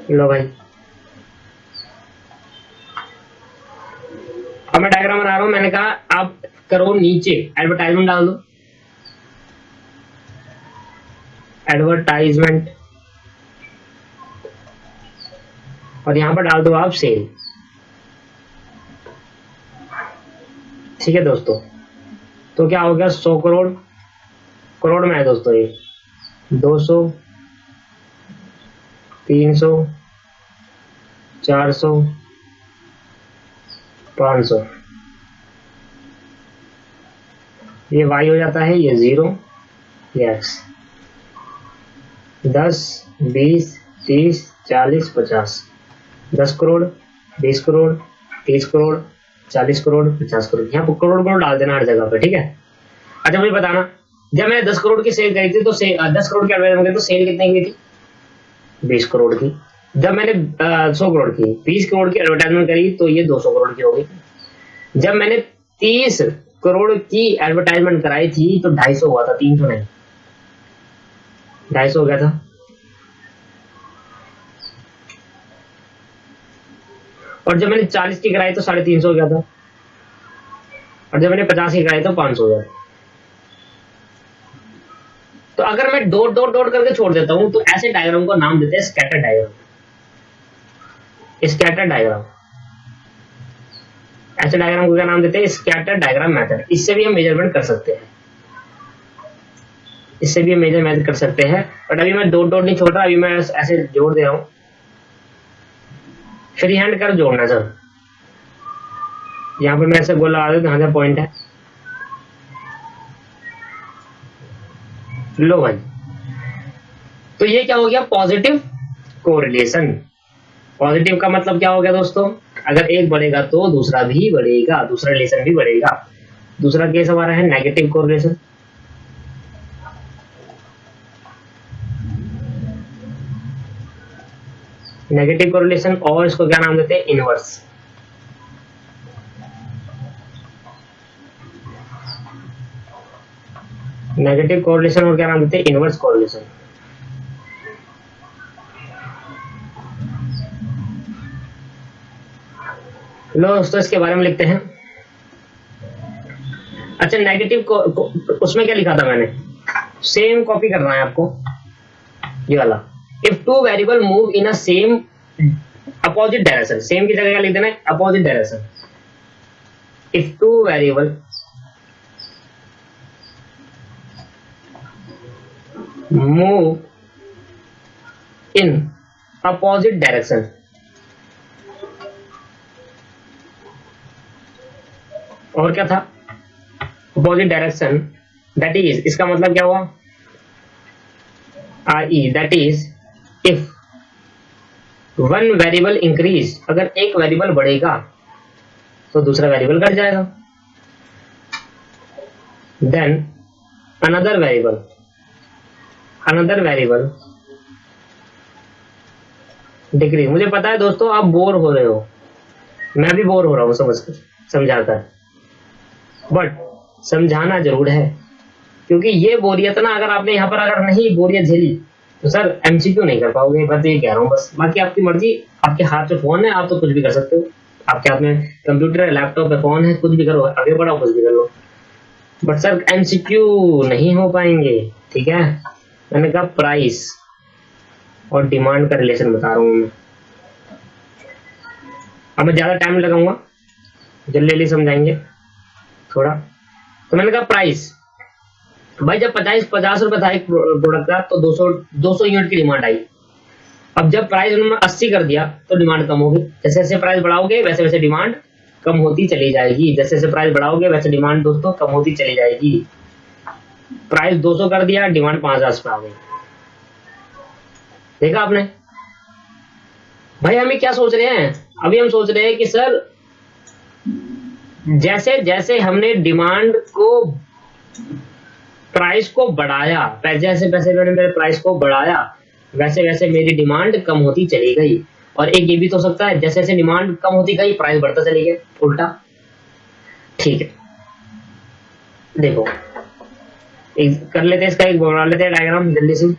लो भाई, अब मैं डायग्राम बना रहा हूं। मैंने कहा आप करो नीचे एडवर्टाइजमेंट डाल दो, एडवर्टाइजमेंट, और यहां पर डाल दो आप सेल। ठीक है दोस्तों, तो क्या हो गया, 100 करोड़, करोड़ में है दोस्तों ये, 200, 300, 400, 500, ये वाई हो जाता है, ये 0, ये एक्स। 10, 20, 30, 40, 50, 10 करोड़, 20 करोड़, 30 करोड़, 40 करोड़, 50 करोड़, यहाँ पर करोड़ करोड़ डाल देना हर जगह पे। ठीक है, अच्छा मुझे बताना, जब मैंने 10 करोड़ की सेल करी थी तो 10 करोड़ की एडवर्टाइजमेंट करी तो सेल कितने की थी, 20 करोड़ की। जब मैंने 100 करोड़ की, 20 करोड़ की एडवर्टाइजमेंट करी तो ये 200 करोड़ की हो गई। जब मैंने 30 करोड़ की एडवर्टाइजमेंट कराई थी तो 250 हुआ था, 300 नहीं, 250 हो गया था। और जब मैंने 40 की कराई तो 350 हो गया था, और जब मैंने 50 की कराई तो 500 हो गया। तो अगर मैं डॉट डॉट डॉट करके छोड़ देता हूं तो ऐसे डायग्राम को नाम देते हैं स्कैटर डायग्राम। स्कैटर डायग्राम, ऐसे डायग्राम को क्या नाम देते हैं, स्कैटर डायग्राम मेथड। इससे भी हम मेजरमेंट कर सकते हैं, इससे भी हम मेजरमेंट कर सकते हैं, बट अभी मैं डॉट डॉट नहीं छोड़ रहा, अभी मैं ऐसे जोड़ दे रहा हूं। फ्री हैंड कर जोड़ना सर, यहाँ पे मैं ऐसे बोला आदत यहाँ पॉइंट है। लो भाई, तो ये क्या हो गया, पॉजिटिव कोरिलेशन। पॉजिटिव का मतलब क्या हो गया दोस्तों, अगर एक बढ़ेगा तो दूसरा भी बढ़ेगा, दूसरा रिलेशन भी बढ़ेगा। दूसरा केस हमारा है नेगेटिव कोरिलेशन। नेगेटिव कोरिलेशन, और इसको क्या नाम देते हैं, इनवर्स। नेगेटिव कोरिलेशन और क्या नाम देते हैं, इनवर्स कोरिलेशन। लो दोस्तों, इसके बारे में लिखते हैं। अच्छा, नेगेटिव को उसमें क्या लिखा था मैंने, सेम कॉपी करना है आपको, ये वाला। If two variable move in a same opposite direction, same की जगह क्या लिख देना है, opposite direction. If two variable move in opposite direction, और क्या था, अपोजिट डायरेक्शन, दैट इज, इसका मतलब क्या हुआ, I, that is if one variable increase, अगर एक वेरिएबल बढ़ेगा तो दूसरा वेरिएबल घट जाएगा। Then another variable decrease. मुझे पता है दोस्तों आप बोर हो रहे हो, मैं भी बोर हो रहा हूं समझाकर, बट समझाना जरूर है, क्योंकि ये बोरियत ना, अगर आपने यहाँ पर अगर नहीं बोरियत झेली तो सर एमसीक्यू नहीं कर पाओगे, बस ये कह रहा हूँ बस। बाकी आपकी मर्जी, आपके हाथ में फोन है, आप तो कुछ भी कर सकते हो, आपके हाथ में कंप्यूटर है, लैपटॉप है, फोन है, कुछ भी करो, आगे बढ़ाओ, कुछ भी कर लो, बट सर एमसीक्यू नहीं हो पाएंगे। ठीक है, मैंने कहा प्राइस और डिमांड का रिलेशन बता रहा हूँ मैं। अब मैं ज्यादा टाइम लगाऊंगा, जल्दी जल्दी समझाएंगे थोड़ा। तो मैंने कहा प्राइस, भाई जब 50 रुपए था एक प्रोडक्ट का तो 200 यूनिट की डिमांड आई। अब जब प्राइस उन्होंने 80 कर दिया तो डिमांड कम होगी, जैसे जैसे प्राइस बढ़ाओगे वैसे वैसे डिमांड कम होती चली जाएगी, जैसे जैसे प्राइस बढ़ाओगे वैसे डिमांड दोस्तों कम होती चली जाएगी। प्राइस 200 कर दिया, डिमांड 5000 पे आ गई, देखा आपने। भाई हमें क्या सोच रहे हैं, अभी हम सोच रहे हैं कि सर जैसे जैसे हमने डिमांड को, प्राइस को बढ़ाया, जैसे जैसे मैंने मेरे प्राइस को बढ़ाया वैसे वैसे मेरी डिमांड कम होती चली गई। और एक ये भी तो हो सकता है, जैसे जैसे डिमांड कम होती गई प्राइस बढ़ता चली गया, उल्टा। ठीक है, देखो कर लेते हैं इसका, एक बना लेते हैं डायग्राम जल्दी से।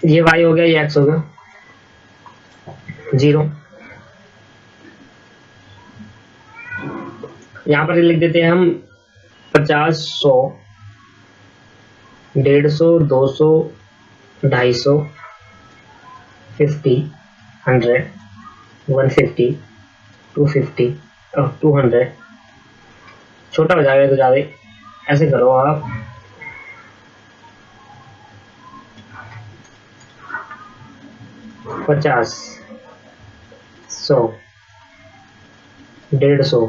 ये y हो गया, ये x हो गया 0। यहां पर लिख देते हैं हम 50, 100, 150, 200, 250, 50, 100, 150, 250 और 200। छोटा हो जाएगा तो ज्यादा, ऐसे करो आप। 50, 100, 150,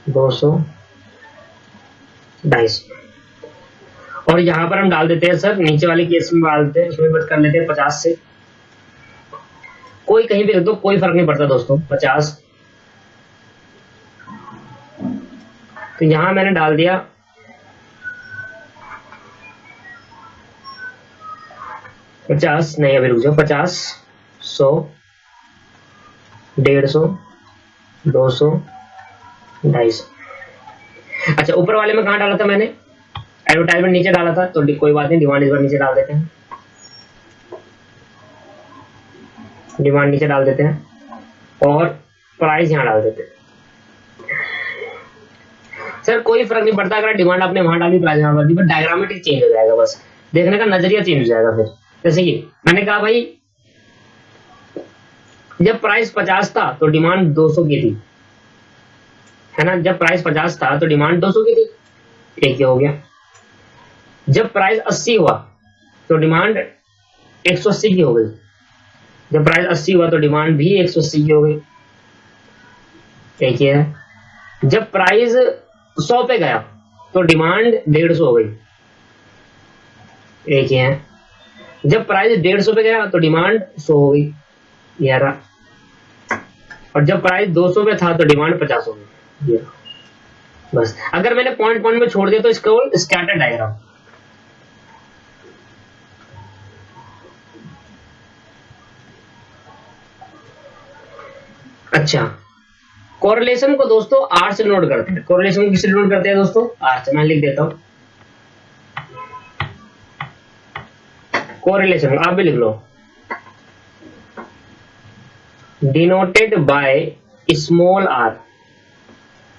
200, 250। और यहाँ पर हम डाल देते हैं सर, नीचे वाले केस में डाल देते हैं, इसमें बस कर लेते हैं 50 से। कोई कहीं भी रख दो, कोई फर्क नहीं पड़ता दोस्तों, 50। तो यहां मैंने डाल दिया 50, नहीं अभी रुक जाओ, 50, 100, 150, 200, 250। अच्छा, ऊपर वाले में कहाँ डाला था मैंने, एडवर्टाइजमेंट नीचे डाला था, तो कोई बात नहीं, डिमांड इस बार नीचे डाल देते हैं, डिमांड नीचे डाल देते हैं और प्राइस यहाँ डाल देते हैं। सर कोई फर्क नहीं पड़ता, अगर डिमांड आपने वहां डाली, प्राइस यहाँ डाली, बट डायग्रामेटिक चेंज हो जाएगा, बस देखने का नजरिया चेंज हो जाएगा। फिर जैसे कि मैंने कहा भाई, जब प्राइस 50 था तो डिमांड 200 की थी, है ना, जब प्राइस 50 था तो डिमांड 200 की थी, एक हो गया। जब प्राइस 80 हुआ तो डिमांड 180 की हो गई, जब प्राइस 80 हुआ तो डिमांड भी 180 की हो गई, एक ही है। जब प्राइस 100 पे गया तो डिमांड 150 हो गई, एक ही है। जब प्राइस 150 पे गया तो डिमांड 100 हो गई, ये रहा। और जब प्राइस 200 पे था तो डिमांड 50 हो गई, ये रहा। बस अगर मैंने पॉइंट पॉइंट में छोड़ दिया तो इसका स्कैटर डायग्राम। अच्छा, कोरिलेशन को दोस्तों आर से नोट करते हैं। कोरिलेशन को किससे नोट करते हैं दोस्तों, आर से। मैं लिख देता हूं कोरिलेशन, आप भी लिख लो, denoted by small r,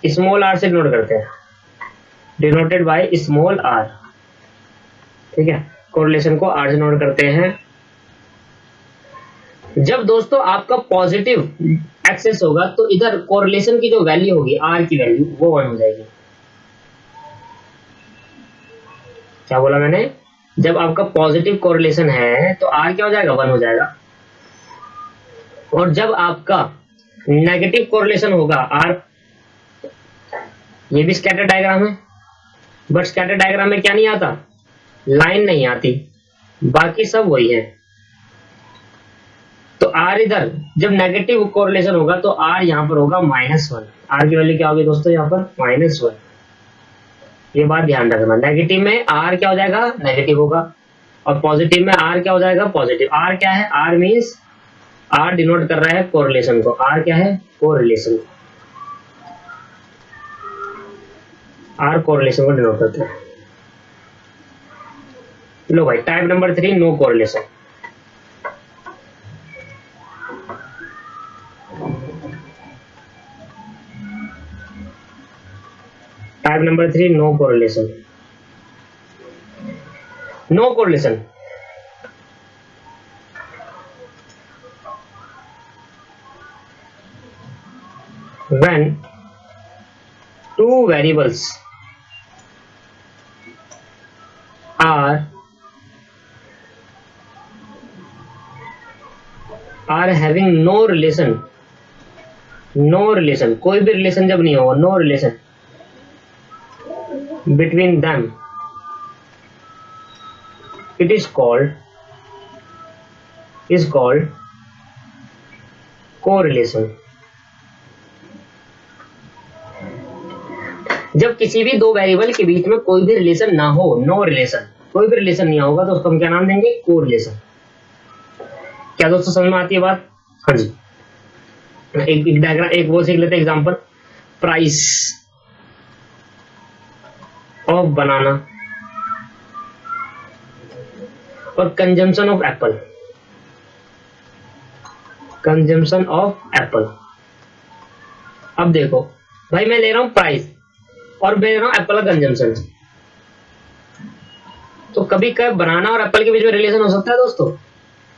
small r से नोट करते हैं, डिनोटेड बाय स्मॉल आर, ठीक है। कोरिलेशन को आर से नोट करते हैं। जब दोस्तों आपका पॉजिटिव एक्सेस होगा तो इधर कोरिलेशन की जो वैल्यू होगी, आर की वैल्यू, वो 1 हो जाएगी। क्या बोला मैंने, जब आपका पॉजिटिव कोरिलेशन है तो आर क्या हो जाएगा, 1 हो जाएगा। और जब आपका नेगेटिव कोरिलेशन होगा, आर, ये भी स्कैटर डायग्राम है, बट स्कैटर डायग्राम में क्या नहीं आता, लाइन नहीं आती, बाकी सब वही है। तो आर इधर जब नेगेटिव कोरिलेशन होगा तो आर यहां पर होगा -1। आर की वैल्यू क्या होगी दोस्तों, यहां पर -1। ये बात ध्यान रखना, नेगेटिव में आर क्या हो जाएगा, नेगेटिव होगा, और पॉजिटिव में आर क्या हो जाएगा, पॉजिटिव। आर क्या है, आर मींस, आर डिनोट कर रहा है कोरिलेशन को, आर क्या है, कोरिलेशन, आर कोरिलेशन को डिनोट करते हैं। लो भाई, type number 3, no correlation. Type number 3, no correlation. No correlation, when two variables are having no relation, no relation, कोई भी रिलेशन जब नहीं होगा, no relation between them, it is called correlation। जब किसी भी दो वेरिएबल के बीच में कोई भी रिलेशन ना हो, नो रिलेशन, कोई भी रिलेशन नहीं होगा, तो उसको हम क्या नाम देंगे? कोरिलेशन। क्या दोस्तों समझ में आती है बात? हाँ जी। एक डायग्राम, एक वो सीख लेते हैं एग्जांपल। प्राइस ऑफ बनाना और consumption of Apple. Consumption of Apple. अब देखो भाई, मैं ले रहा हूं प्राइस और मैं ले रहा हूं एप्पल का कंजम्पशन, तो कभी कभी बनाना और एप्पल के बीच में रिलेशन हो सकता है दोस्तों।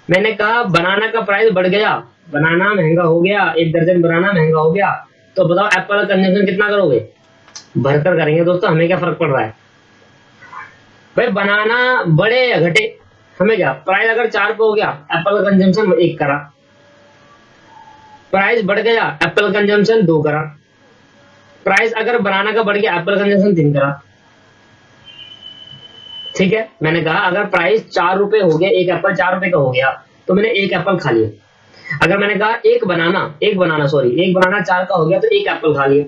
मैंने कहा बनाना का प्राइस बढ़ गया, बनाना महंगा हो गया, 1 दर्जन बनाना महंगा हो गया, तो बताओ एप्पल का कंजम्पशन कितना करोगे? भरकर करेंगे दोस्तों, हमें क्या फर्क पड़ रहा है भाई, बनाना बढ़े या घटे, हमें क्या? प्राइस अगर 4 पे हो गया, एप्पल का कंजम्पशन 1 करा, प्राइस बढ़ गया, एप्पल कंजम्पशन 2 करा, प्राइस अगर बनाना का बढ़ गया, एप्पल कंजम्पशन 3 करा। ठीक है, मैंने कहा अगर प्राइस 4 रुपए हो गया, एक एप्पल 4 रुपए का हो गया, तो मैंने 1 एप्पल खा लिया। अगर मैंने कहा एक बनाना 4 का हो गया, तो 1 एप्पल खा लिया।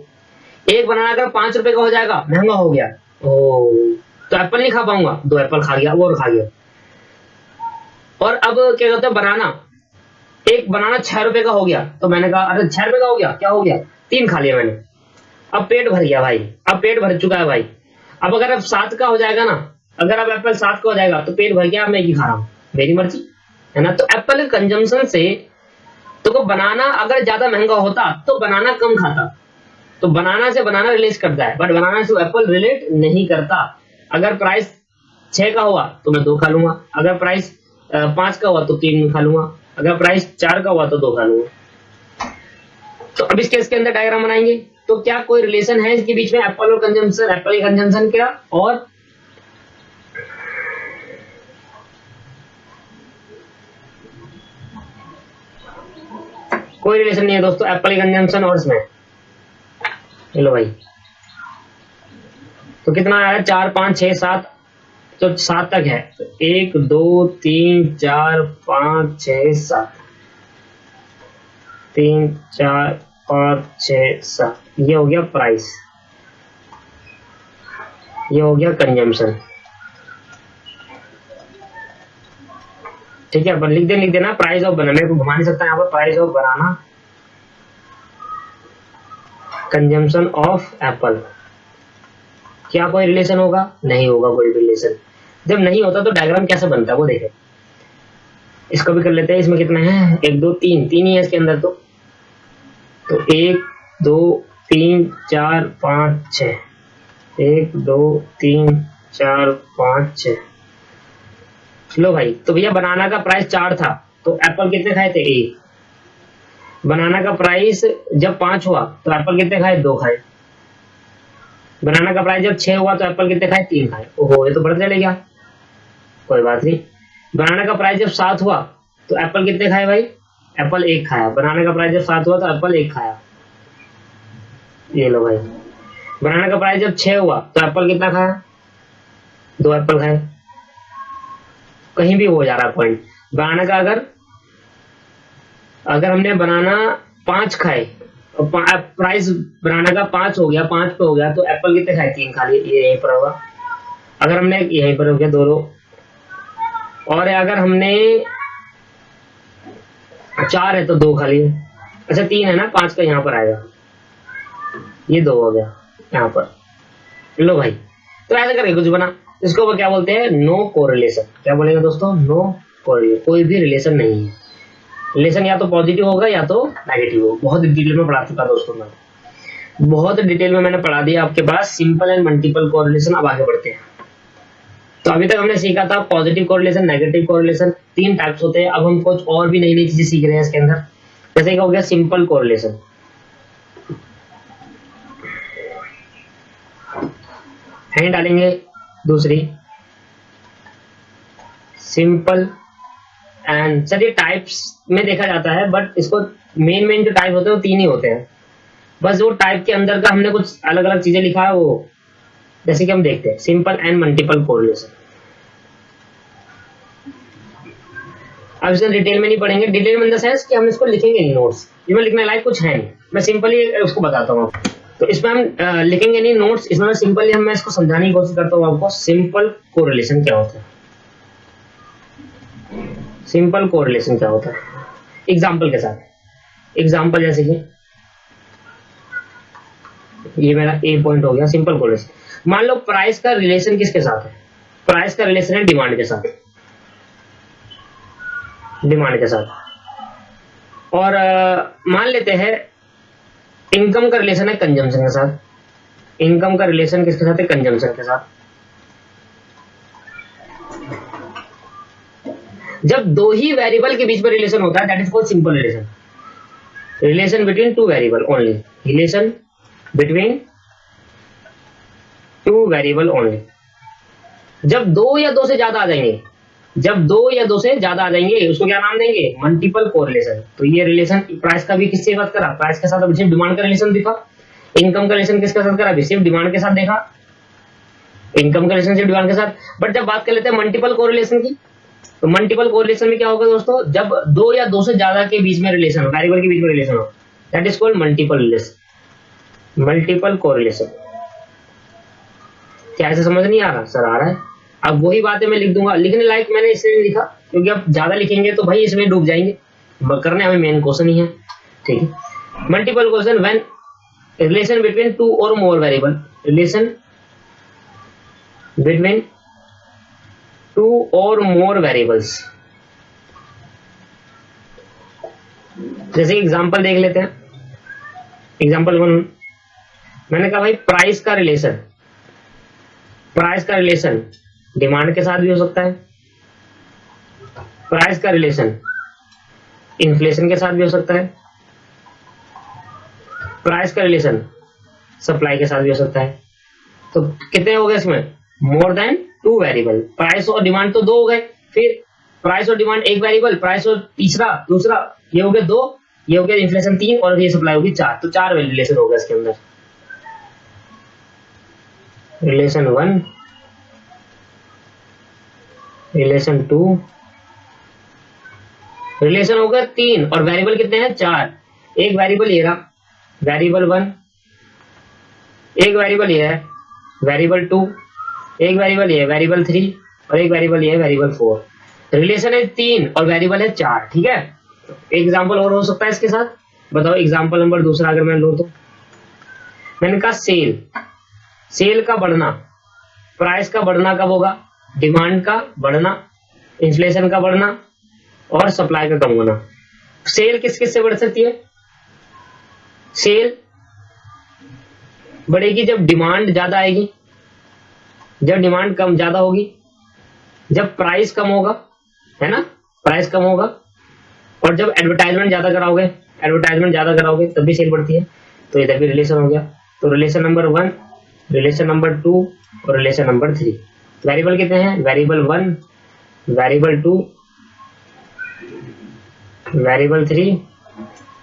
एक बनाना अगर 5 रुपए का हो जाएगा, महंगा हो गया, तो एप्पल नहीं खा पाऊंगा, 2 एप्पल खा गया, वो और खा गया। और अब क्या कहते हैं, एक बनाना 6 रुपए का हो गया, तो मैंने कहा अरे 6 रुपए का हो गया, क्या हो गया? 3 खा लिया मैंने। अब पेट भर गया भाई, अब पेट भर चुका है भाई। अब अगर अब 7 का हो जाएगा ना, अगर अब एप्पल 7 का हो जाएगा, तो पेट भर गया, अब मैं ही खा रहा हूं, मेरी मर्जी है ना। तो एप्पल के कंजम्पशन से तो बनाना अगर ज्यादा महंगा होता तो बनाना कम खाता, तो बनाना से बनाना रिलेट करता है, बट बनाना से एप्पल रिलेट नहीं करता। अगर प्राइस 6 का हुआ तो मैं 2 खा लूंगा, अगर प्राइस 5 का हुआ तो 3 खा लूंगा, अगर प्राइस 4 का हुआ तो 2 खा लूंगा। तो अब इस केस के अंदर डायग्राम बनाएंगे, तो क्या कोई रिलेशन है इसके बीच में एप्पल और कंजम्पशन, एप्पल के कंजम्पशन क्या? और कोई रिलेशन नहीं है दोस्तों, एप्पल के कंजम्पशन और इसमें। चलो भाई, तो कितना आ रहा है? 4 5 6 7, तो 7 तक है। 1 2 3 4 5 6 7, 3 4 5 6 7, ये हो गया प्राइस, ये हो गया कंजम्पशन। ठीक है, पर लिख देना प्राइस ऑफ बनाना, मेरे को घुमा नहीं सकता यहाँ पर। Price of banana, consumption of Apple. क्या कोई रिलेशन होगा? नहीं होगा कोई रिलेशन। जब नहीं होता तो डायग्राम कैसे बनता है वो देखें। इसको भी कर लेते हैं। इसमें कितना है? 1 2 3, 3 ही है इसके अंदर। तो 1 2 3 4 5 6, 1 2 3 4 5 6। लो भाई, तो भैया बनाना का प्राइस 4 था, तो एप्पल कितने खाए थे? 1। बनाना का प्राइस जब 5 हुआ तो एप्पल कितने खाए? 2 खाए। बनाना का प्राइस जब 6 हुआ तो एप्पल कितने खाए? 3 खाए। ओहो, ये तो बढ़ चलेगा, कोई बात नहीं। बनाना का प्राइस जब 7 हुआ तो एप्पल कितने खाए भाई? एप्पल 1 खाया। बनाना का प्राइस जब 7 हुआ तो एप्पल 1 खाया। ये लो भाई, बनाना का प्राइस जब 6 हुआ तो एप्पल कितना खाया? 2 एप्पल खाए। कहीं भी हो जा रहा है पॉइंट। बनाना का अगर हमने बनाना 5 खाए और प्राइस बनाना का 5 हो गया, 5 पे हो गया, तो एप्पल कितने खाए? 3 खा लिए। ये यहीं पर होगा। अगर हमने यहीं पर हो गया दोनों, और अगर हमने 4 है तो 2 खा लिए। अच्छा 3 है ना, 5 का यहाँ पर आएगा, ये 2 हो गया यहाँ पर। लो भाई, तो ऐसा करके कुछ बना। इसको वो क्या बोलते हैं? No correlation. क्या बोलेंगे दोस्तों? No correlation. कोई भी रिलेशन नहीं है। रिलेशन या तो पॉजिटिव होगा या तो नेगेटिव होगा। बहुत डिटेल में पढ़ा चुका दोस्तों मैं, बहुत डिटेल में मैंने पढ़ा दिया आपके पास सिंपल एंड मल्टीपल कोरिलेशन। अब आगे बढ़ते हैं। तो अभी तक हमने सीखा था positive correlation, negative correlation, 3 types होते हैं। अब हम कुछ और भी नई नई चीजें सीख रहे हैं इसके अंदर। जैसे हो गया सिंपल कोरिलेशन। हैंड डालेंगे दूसरी, सिंपल एंड। सर ये टाइप्स में देखा जाता है, बट इसको मेन जो टाइप होते हैं वो 3 ही होते हैं। बस वो टाइप के अंदर का हमने कुछ अलग अलग चीजें लिखा है वो, जैसे कि हम देखते हैं सिंपल एंड मल्टीपल कोरिलेशन। अब इसे डिटेल में नहीं पढ़ेंगे। डिटेल में इन द सेंस कि हम इसको लिखेंगे नहीं नोट्स, इसमें लिखने लायक कुछ है नहीं। मैं सिंपली उसको बताता हूँ। तो इसमें हम लिखेंगे नहीं नोट्स, इसमें मैं सिंपली मैं इसको समझाने की कोशिश करता हूँ आपको। सिंपल कोरिलेशन क्या होता है, सिंपल कोरिलेशन क्या होता है एग्जाम्पल के साथ। एग्जाम्पल जैसे कि ये मेरा ए पॉइंट हो गया, सिंपल कोरिलेशन। मान लो प्राइस का रिलेशन किसके साथ है, प्राइस का रिलेशन है डिमांड के साथ, डिमांड के साथ। और मान लेते हैं इनकम का रिलेशन है कंजम्पशन के साथ, इनकम का रिलेशन किसके साथ है, कंजम्पशन के साथ। जब दो ही वेरिएबल के बीच में रिलेशन होता है that is called simple relation. Relation between two variable only, relation between two variable only. जब दो या दो से ज्यादा आ जाएंगे, जब दो या दो से ज्यादा आ जाएंगे उसको क्या नाम देंगे, मल्टीपल कोरिलेशन। तो ये रिलेशन प्राइस का भी किससे बात करा, प्राइस के साथ, अभी सिर्फ डिमांड का रिलेशन दिखा। इनकम का रिलेशन किसके साथ करा, अभी सिर्फ डिमांड के साथ देखा, इनकम का रिलेशन सिर्फ डिमांड के साथ। बट जब बात कर लेते हैं मल्टीपल कोरिलेशन की, तो मल्टीपल कोरिलेशन में क्या होगा दोस्तों, जब दो या दो से ज्यादा के बीच में रिलेशन हो, वेरिएबल के बीच में रिलेशन हो, that is called multiple relation, multiple correlation. क्या ऐसे समझ नहीं आ रहा, सर आ रहा है। अब वही बातें मैं लिख दूंगा, लिखने लायक मैंने इसलिए नहीं लिखा क्योंकि अब ज्यादा लिखेंगे तो भाई इसमें डूब जाएंगे, करने हमें मेन क्वेश्चन ही है, ठीक है। Multiple question when relation between two और more variable, relation between two और मोर वेरिएबल्स। जैसे एग्जांपल देख लेते हैं, एग्जांपल 1 मैंने कहा भाई प्राइस का रिलेशन, प्राइस का रिलेशन डिमांड के साथ भी हो सकता है, प्राइस का रिलेशन इन्फ्लेशन के साथ भी हो सकता है, प्राइस का रिलेशन सप्लाई के साथ भी हो सकता है। तो कितने हो गए इसमें, मोर देन टू वेरिएबल। प्राइस और डिमांड तो दो हो गए, फिर प्राइस और डिमांड एक वेरिएबल, प्राइस और तीसरा दूसरा, ये हो गया दो, ये हो गया इन्फ्लेशन 3 और ये सप्लाई होगी 4, तो 4 रिलेशन हो गया इसके अंदर। रिलेशन 1, रिलेशन 2, रिलेशन हो गया 3 और वेरिएबल कितने हैं 4। एक वेरिएबल ये रहा वेरिएबल 1, एक वेरिएबल ये है वेरिएबल 2, एक वेरिएबल ये है वेरिएबल 3 और एक वेरिएबल ये है वेरिएबल 4। रिलेशन है 3 और वेरिएबल है 4, ठीक है। एग्जांपल और हो सकता है इसके साथ, बताओ एग्जांपल नंबर दूसरा अगर मैं लूं तो मैंने कहा सेल, सेल का बढ़ना, प्राइस का बढ़ना कब होगा, डिमांड का बढ़ना, इन्फ्लेशन का बढ़ना और सप्लाई का कम होना। सेल किस किस से बढ़ सकती है, सेल बढ़ेगी जब डिमांड ज्यादा आएगी, जब डिमांड कम ज्यादा होगी, जब प्राइस कम होगा, है ना, प्राइस कम होगा, और जब एडवर्टाइजमेंट ज्यादा कराओगे, एडवर्टाइजमेंट ज्यादा कराओगे तब भी सेल बढ़ती है। तो इधर भी रिलेशन हो गया। तो रिलेशन नंबर 1, रिलेशन नंबर 2 और रिलेशन नंबर 3। वेरिएबल कितने हैं, वेरिएबल 1, वेरिएबल 2, वेरिएबल 3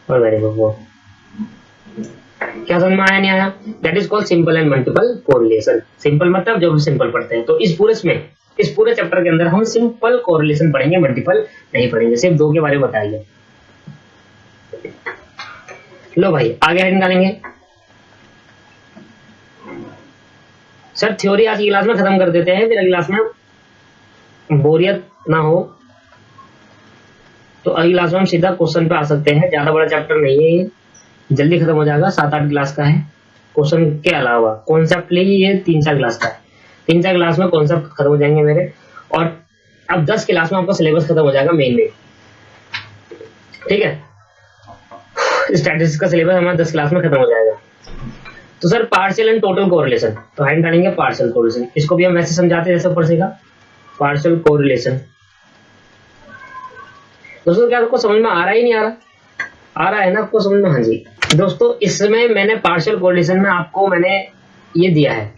और वेरिएबल 4। क्या समझ में आया नहीं आया, that is called simple and multiple correlation. Simple मतलब जब हम सिंपल पढ़ते हैं, तो इस पूरे चैप्टर के अंदर हम सिंपल कोरिलेशन पढ़ेंगे, मल्टीपल नहीं पढ़ेंगे, सिर्फ 2 के बारे में बताएंगे। लो भाई आगे हेडिंग डालेंगे। सर थ्योरी आज की क्लास में खत्म कर देते हैं, फिर अगली क्लास में बोरियत ना हो, तो अगली क्लास में हम सीधा क्वेश्चन पे आ सकते हैं। ज्यादा बड़ा चैप्टर नहीं है ये, जल्दी खत्म हो जाएगा, 7-8 क्लास का है। क्वेश्चन के अलावा कॉन्सेप्ट लिए ये 3-4 क्लास का है, 3-4 क्लास में कॉन्सेप्ट खत्म हो जाएंगे मेरे, और अब 10 क्लास में आपका सिलेबस खत्म हो जाएगा मेन में, ठीक है। स्टैटिस्टिक्स का सिलेबस हमारा 10 क्लास में खत्म हो जाएगा। तो sir partial and total correlation, तो हेडिंग डालेंगे पार्शियल कोरिलेशन। इसको भी हम वैसे समझाते हैं जैसे ऊपर से का पार्शियल कोरिलेशन। दोस्तों क्या आपको समझ में आ रहा ही नहीं आ रहा, आ रहा है ना आपको समझ में, हाँ जी। दोस्तों इसमें मैंने पार्शियल कोरिलेशन में आपको मैंने ये दिया है।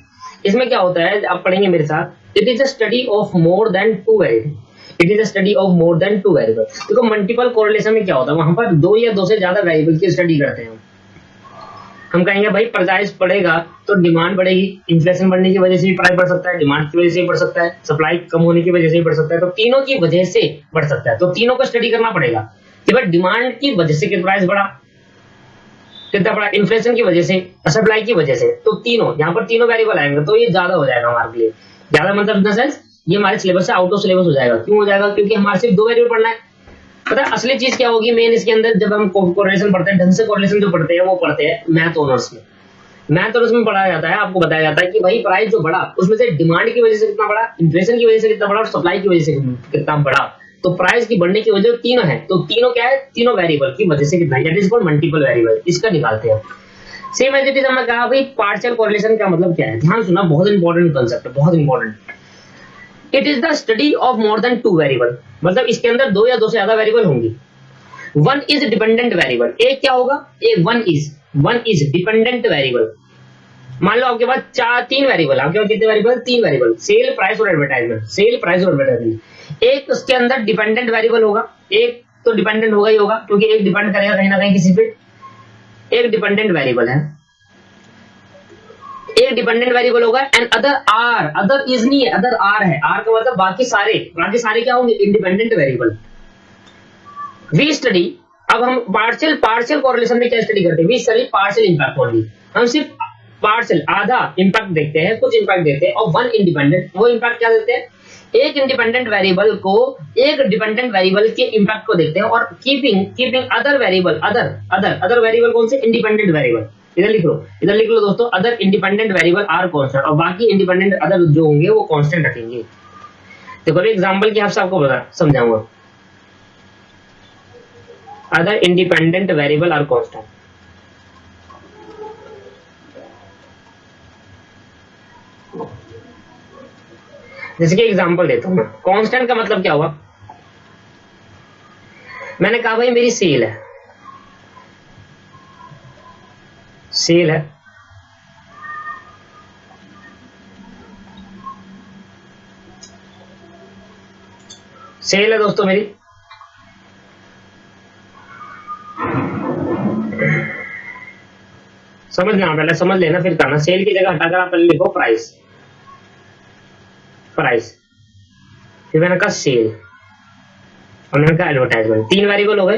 इसमें क्या होता है, आप पढ़ेंगे मेरे साथ, it is a study of more than two variable, it is a study of more than two variable. देखो मल्टीपल कोरिलेशन में क्या होता है, वहां पर 2 या 2 से ज्यादा वेरिएबल की स्टडी करते हैं। हम कहेंगे भाई प्राइस बढ़ेगा तो डिमांड बढ़ेगी, इन्फ्लेशन बढ़ने की वजह से भी प्राइस बढ़ सकता है, डिमांड की वजह से भी बढ़ सकता है, सप्लाई कम होने की वजह से भी बढ़ सकता है, तो तीनों की वजह से बढ़ सकता है। तो तीनों को स्टडी करना पड़ेगा कि भाई डिमांड की वजह से प्राइस बढ़ा, कितना बढ़ा, इन्फ्लेशन की वजह से, सप्लाई की वजह से, तो तीनों यहाँ पर तीनों वेरिएबल आएंगे, तो ये ज्यादा हो जाएगा हमारे लिए। ज्यादा मतलब इन द सेंस ये हमारे सिलेबस से आउट ऑफ सिलेबस हो जाएगा। क्यों हो जाएगा? क्योंकि हमारे सिर्फ 2 वेरिएबल पढ़ना है। पता है असली चीज क्या होगी मेन इसके अंदर, जब हम कोरिलेशन पढ़ते हैं, ढंग से कोरिलेशन जो पढ़ते हैं वो पढ़ते हैं मैथ ऑनर्स में। मैथ ऑनर्स में पढ़ाया जाता है, आपको बताया जाता है कि भाई प्राइस जो बढ़ा उसमें से डिमांड की वजह से कितना बढ़ा, इन्फ्लेशन की वजह से कितना बढ़ा और सप्लाई की वजह से कितना बढ़ा। तो प्राइस की बढ़ने की वजह तीनों है, तो तीनों क्या है, तीनों वेरिएबल की वजह से कितना, that is called multiple variable. इसका निकालते हैं। सेम एज इट इज हमने कहा भाई पार्शियल कोरिलेशन का मतलब क्या है, ध्यान सुना, बहुत इंपॉर्टेंट कांसेप्ट है, बहुत important. It is the study of more than 2 variable, मतलब इसके अंदर 2 या 2 से ज्यादा वेरिएबल होंगे। वन इज डिपेंडेंट वेरिएबल, एक क्या होगा, एक वन इज डिपेंडेंट वेरिएबल। मान लो आपके पास 3 वेरिएबल, आपके पास कितने वेरिएबल, 3 वेरिएबल, सेल, प्राइस और एडवर्टाइजमेंट, सेल, प्राइस और एडवर्टाइजमेंट। एक उसके अंदर डिपेंडेंट वेरिएबल होगा, एक तो डिपेंडेंट होगा ही होगा, क्योंकि एक डिपेंड करेगा कहीं ना कहीं किसी पे। एक डिपेंडेंट वेरिएबल है, एक डिपेंडेंट वेरिएबल होगा, एंड अदर इज नहीं है, अदर आर है। आर का मतलब बाकी सारे क्या होंगे, इंडिपेंडेंट वेरिएबल। वी स्टडी, अब हम पार्शियल कोरिलेशन में क्या स्टडी करते हैं, we study partial impact only. हम सिर्फ पार्शियल, आधा इंपैक्ट देखते हैं, कुछ इंपैक्ट देखते हैं, और वन इंडिपेंडेंट, वो इंपैक्ट क्या देखते हैं, एक इंडिपेंडेंट वेरिएबल को, एक डिपेंडेंट वेरिएबल के इंपैक्ट को देखते हैं, और keeping other variable, other variable कौन से, इंडिपेंडेंट वेरिएबल। इधर लिख लो दोस्तों, other independent variable are constant, और बाकी इंडिपेंडेंट अदर जो होंगे वो कांस्टेंट रखेंगे। देखो एग्जांपल के हिसाब से आपको समझाऊंगा। Other independent variable are constant, जैसे कि एग्जांपल देता हूं मैं। कांस्टेंट का मतलब क्या हुआ, मैंने कहा भाई मेरी सेल है, सेल है दोस्तों मेरी, समझना, पहले समझ लेना फिर करना। सेल की जगह हटाकर आप पहले लिखो प्राइस, फिर मैंने कहा सेल, और मैंने कहा एडवर्टाइजमेंट। 3 वेरिएबल हो गए,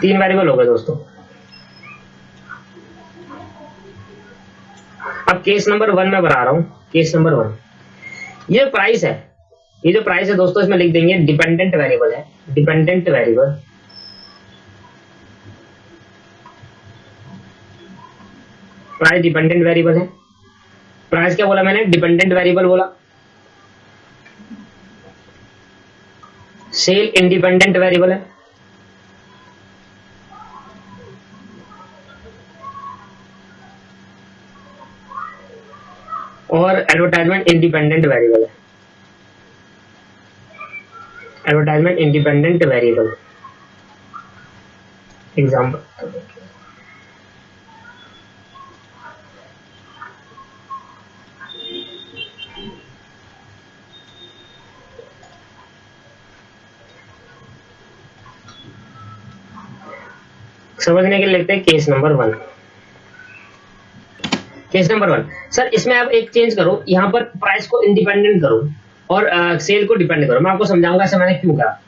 3 वेरिएबल हो गए दोस्तों। अब केस नंबर 1 में बना रहा हूं, केस नंबर 1। ये प्राइस है, ये जो प्राइस है दोस्तों, इसमें लिख देंगे डिपेंडेंट वेरिएबल है, dependent variable. Price dependent variable है। प्राइस क्या बोला मैंने, डिपेंडेंट वेरिएबल बोला। सेल इंडिपेंडेंट वेरिएबल है, और एडवर्टाइजमेंट इंडिपेंडेंट वेरिएबल है, एडवर्टाइजमेंट इंडिपेंडेंट वेरिएबल। एग्जांपल, समझने के लिए लिखते हैं case number 1। Case number 1 sir, इसमें आप एक चेंज करो, यहाँ पर प्राइस को इंडिपेंडेंट करो और सेल को डिपेंड करो। मैं आपको समझाऊंगा ऐसा मैंने क्यों कहा।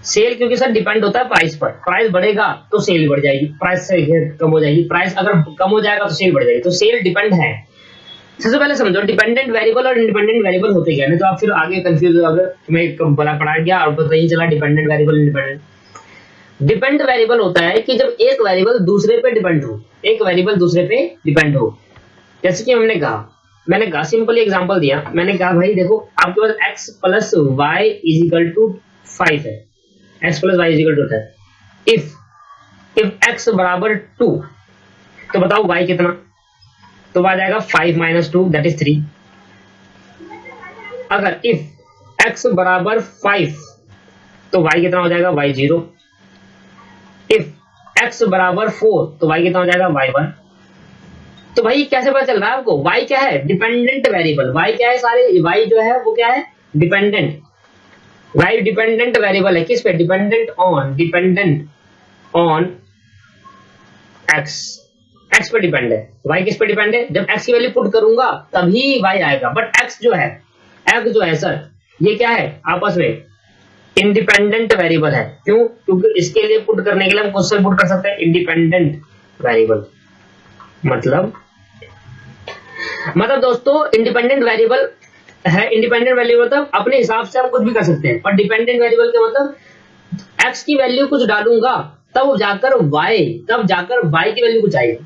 सेल क्योंकि सर डिपेंड होता है प्राइस पर, प्राइस बढ़ेगा तो सेल बढ़ जाएगी, प्राइस से कम हो जाएगी, प्राइस अगर कम हो जाएगा तो सेल बढ़ जाएगी, तो सेल डिपेंड है। सबसे पहले समझो डिपेंडेंट वेरिएबल और इंडिपेंडेंट वेरिएबल होते क्या है, नहीं तो आप फिर आगे कंफ्यूज हो जाओगे, तुम्हें बड़ा पढ़ा गया और पता ही चला dependent variable independent. Depend variable होता है कि जब एक वेरिएबल दूसरे पे डिपेंड हो, एक वेरिएबल दूसरे पे डिपेंड हो। जैसे कि मैंने कहा सिंपली एग्जांपल दिया, मैंने कहा भाई देखो आपके पास x plus Y is equal to 5 है, x plus Y is equal to 10। If x बराबर 2 तो बताओ y कितना, तो आ जाएगा 5 माइनस 2 दैट इज 3। अगर इफ x बराबर 5 तो y कितना हो जाएगा, y 0। इफ x बराबर 4 तो y कितना हो जाएगा, y 1। तो भाई कैसे पता चल रहा है आपको, y क्या है, डिपेंडेंट वेरिएबल। y क्या है, सारे y जो है वो क्या है, डिपेंडेंट। y डिपेंडेंट वेरिएबल है, किस पे, डिपेंडेंट ऑन x पे डिपेंड है। y किस पे डिपेंड है, जब x की वैल्यू पुट करूंगा तभी y आएगा। बट x जो है सर ये क्या है, आपस में इंडिपेंडेंट वेरिएबल है। क्यों? क्योंकि इसके लिए पुट करने के लिए हम क्वेश्चन पुट कर सकते हैं इंडिपेंडेंट वेरिएबल। मतलब दोस्तों इंडिपेंडेंट वेरिएबल है, इंडिपेंडेंट वेरिएबल मतलब अपने हिसाब से हम कुछ भी कर सकते हैं, और डिपेंडेंट वेरिएबल का मतलब x की वैल्यू कुछ डालूंगा तब जाकर y की वैल्यू कुछ आएगी।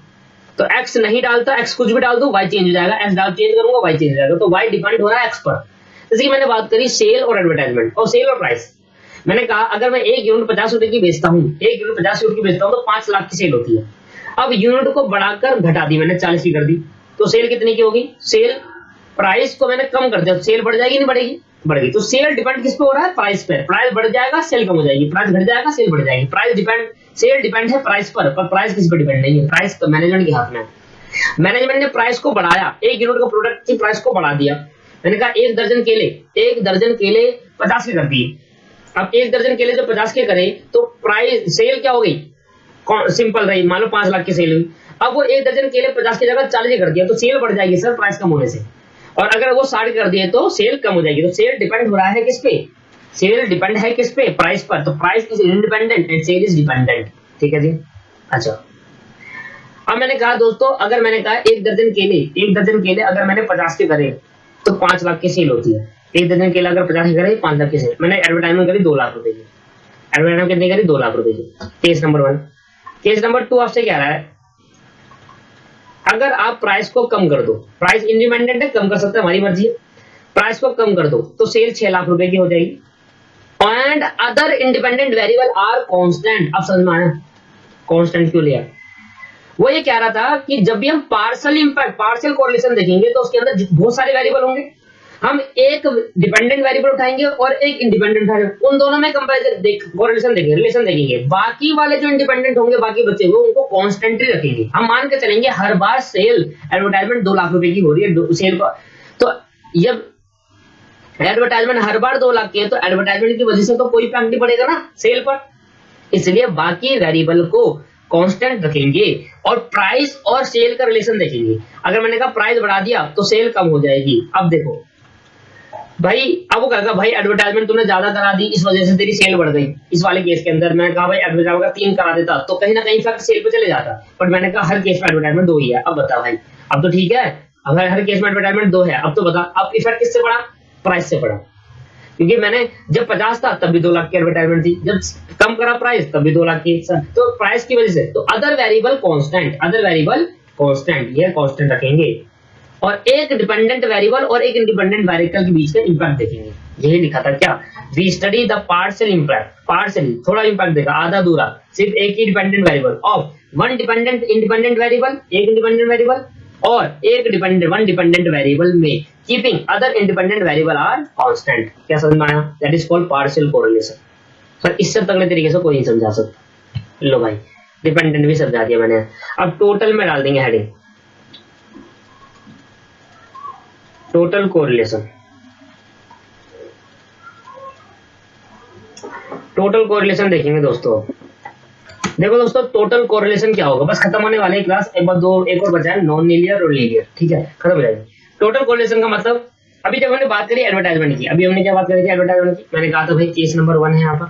तो x नहीं डालता, x कुछ भी डाल दूं y चेंज हो जाएगा, x डाल चेंज करूंगा y चेंज हो जाएगा। तो y डिपेंड हो रहा है x पर। जैसे कि मैंने बात करी सेल और एडवर्टाइजमेंट और सेल और प्राइस। मैंने कहा अगर मैं एक यूनिट 50 रुपए की बेचता हूँ, एक यूनिट 50 रुपए की बेचता हूँ तो 5 लाख की सेल होती है। अब यूनिट को बढ़ाकर घटा दी मैंने, 40 की कर दी, तो सेल कितनी की होगी? सेल प्राइस को मैंने कम कर दिया, सेल बढ़ जाएगी नहीं बढ़ेगी? बढ़ेगी। तो सेल डिपेंड किस पे हो रहा है? प्राइस पे। प्राइस बढ़ जाएगा सेल कम हो जाएगी, प्राइस घट जाएगा सेल बढ़ जाएगी। प्राइस डिपेंड, सेल डिपेंड है प्राइस पर प्राइस किस पर डिपेंड नहीं है, प्राइस मैनेजमेंट के हाथ में है। मैनेजमेंट ने प्राइस को बढ़ाया, एक यूनिट का प्रोडक्ट की प्राइस को बढ़ा दिया। मैंने कहा एक दर्जन केले 50 के कर दिए। अब एक दर्जन केले जो 50 के करे तो प्राइस सेल क्या हो गई? सिंपल रही, मान लो 5 लाख की सेल हुई। अब वो एक दर्जन केले 50 की जगह 40 कर दिया तो सेल बढ़ जाएगी सर प्राइस कम होने से, और अगर वो 60 कर दिए तो सेल कम हो जाएगी। तो सेल डिपेंड हो रहा है किस पे? सेल डिपेंड है किस पे? प्राइस पर। तो price is independent and sale is dependent. ठीक है जी। अच्छा, अब मैंने कहा दोस्तों, अगर मैंने कहा एक दर्जन केले अगर मैंने 50 के करे तो 5 लाख की सेल होती है। एक दर्जन केला अगर 50 के करे 5 लाख की सेल। मैंने एडवर्टाइजमेंट करी 2 लाख रुपए की, एडवर्टाइजमेंट कितनी करी? 2 लाख रुपए की। Case number 1। केस नंबर 2 आपसे क्या रहा है? अगर आप प्राइस को कम कर दो, प्राइस इंडिपेंडेंट है, कम कर सकते हैं, हमारी मर्जी है। प्राइस को कम कर दो तो सेल 6 लाख रुपए की हो जाएगी। And other independent variable are constant. अब समझ में आया कांस्टेंट क्यों लिया? वो ये कह रहा था कि जब भी हम पार्शियल इंपैक्ट, पार्शियल कोरिलेशन देखेंगे तो उसके अंदर बहुत सारे वेरिएबल होंगे। हम एक डिपेंडेंट वेरिएबल उठाएंगे और एक इंडिपेंडेंट उठाएंगे, उन दोनों में कंपैरिजन कोरिलेशन देखेंगे, रिलेशन देखेंगे। बाकी वाले जो इंडिपेंडेंट होंगे, बाकी बचे हुए, उनको कांस्टेंटली रखेंगे। हम मान के चलेंगे हर बार सेल एडवर्टाइजमेंट 2 लाख रुपए की हो रही है सेल का, तो जब एडवर्टाइजमेंट हर बार 2 लाख की है तो एडवर्टाइजमेंट की वजह से तो कोई इफेक्ट नहीं पड़ेगा ना सेल पर, इसलिए बाकी वेरिएबल को कांस्टेंट रखेंगे और प्राइस और सेल का रिलेशन देखेंगे। अगर मैंने कहा प्राइस बढ़ा दिया तो सेल कम हो जाएगी। अब देखो भाई, अब वो कहेगा भाई एडवर्टाइजमेंट तूने ज्यादा करा दी इस वजह से तेरी सेल बढ़ गई। इस वाले केस के अंदर मैंने कहा भाई एडवर्टाइजमेंट 3 करा देता तो कहीं ना कहीं इफेक्ट सेल पे चले जाता, बट मैंने कहा हर केस में एडवर्टाइजमेंट 2 ही है। अब बता भाई, अब तो ठीक है, अब हर केस में एडवर्टाइजमेंट 2 है, अब तो बता अब इफेक्ट किससे पड़ा? प्राइस से पड़ा। क्योंकि मैंने जब 50 था तब भी 2 लाख की एडवर्टाइजमेंट थी, जब कम करा प्राइस तब भी 2 लाख की, तो प्राइस की वजह से। तो अदर वेरिएबल कांस्टेंट, ये कांस्टेंट रखेंगे और एक डिपेंडेंट वेरिएबल और एक इंडिपेंडेंट वेरिएबल के बीच का इंपैक्ट देखेंगे। यही लिखा था क्या? We study the partial impact, partially थोड़ा इंपैक्ट देखा, आधा अधूरा, सिर्फ एक ही dependent variable of one dependent independent variable, एक इंडिपेंडेंट वेरिएबल और एक डिपेंडेंट वन डिपेंडेंट वेरिएबल में keeping other independent variable are constant. क्या समझ में आया? That is called partial correlation. Sir इससे तगड़े तरीके से कोई नहीं समझा सकता। लो भाई, डिपेंडेंट भी समझा दिया मैंने। अब टोटल में डाल देंगे heading, total correlation. Total correlation देखेंगे दोस्तों। देखो दोस्तों, टोटल कोरिलेशन क्या होगा? बस खत्म होने वाले क्लास, एक और बचा है, नॉन लीनियर और लीनियर। ठीक है, खत्म हो जाएगी। टोटल कोरिलेशन का मतलब, अभी जब हमने बात करी एडवर्टाइजमेंट की, अभी हमने क्या बात करी थी एडवर्टाइजमेंट की? मैंने कहा था भाई केस नंबर 1 है यहाँ पर,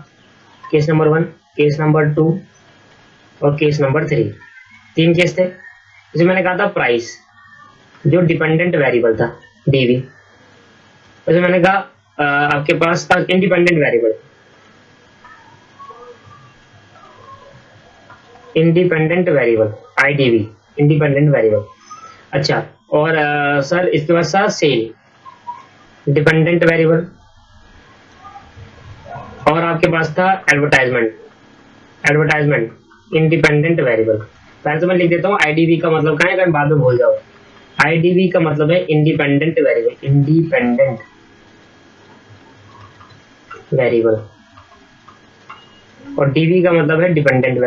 केस नंबर 1, केस नंबर 2 और केस नंबर 3, 3 केस थे। इसमें मैंने कहा था प्राइस जो डिपेंडेंट वेरिएबल था डीवी, उसमें मैंने कहा आपके पास था independent variable, independent variable IDV, independent variable. अच्छा, और सर इसके बाद था सेल डिपेंडेंट वेरिएबल, और आपके पास था एडवर्टाइजमेंट इंडिपेंडेंट वेरिएबल। पहले तो मैं लिख देता हूँ आईडीवी का मतलब क्या है, अगर बाद में भूल जाओ। आईडीवी का मतलब है इंडिपेंडेंट वेरिएबल और डीवी का मतलब है डिपेंडेंट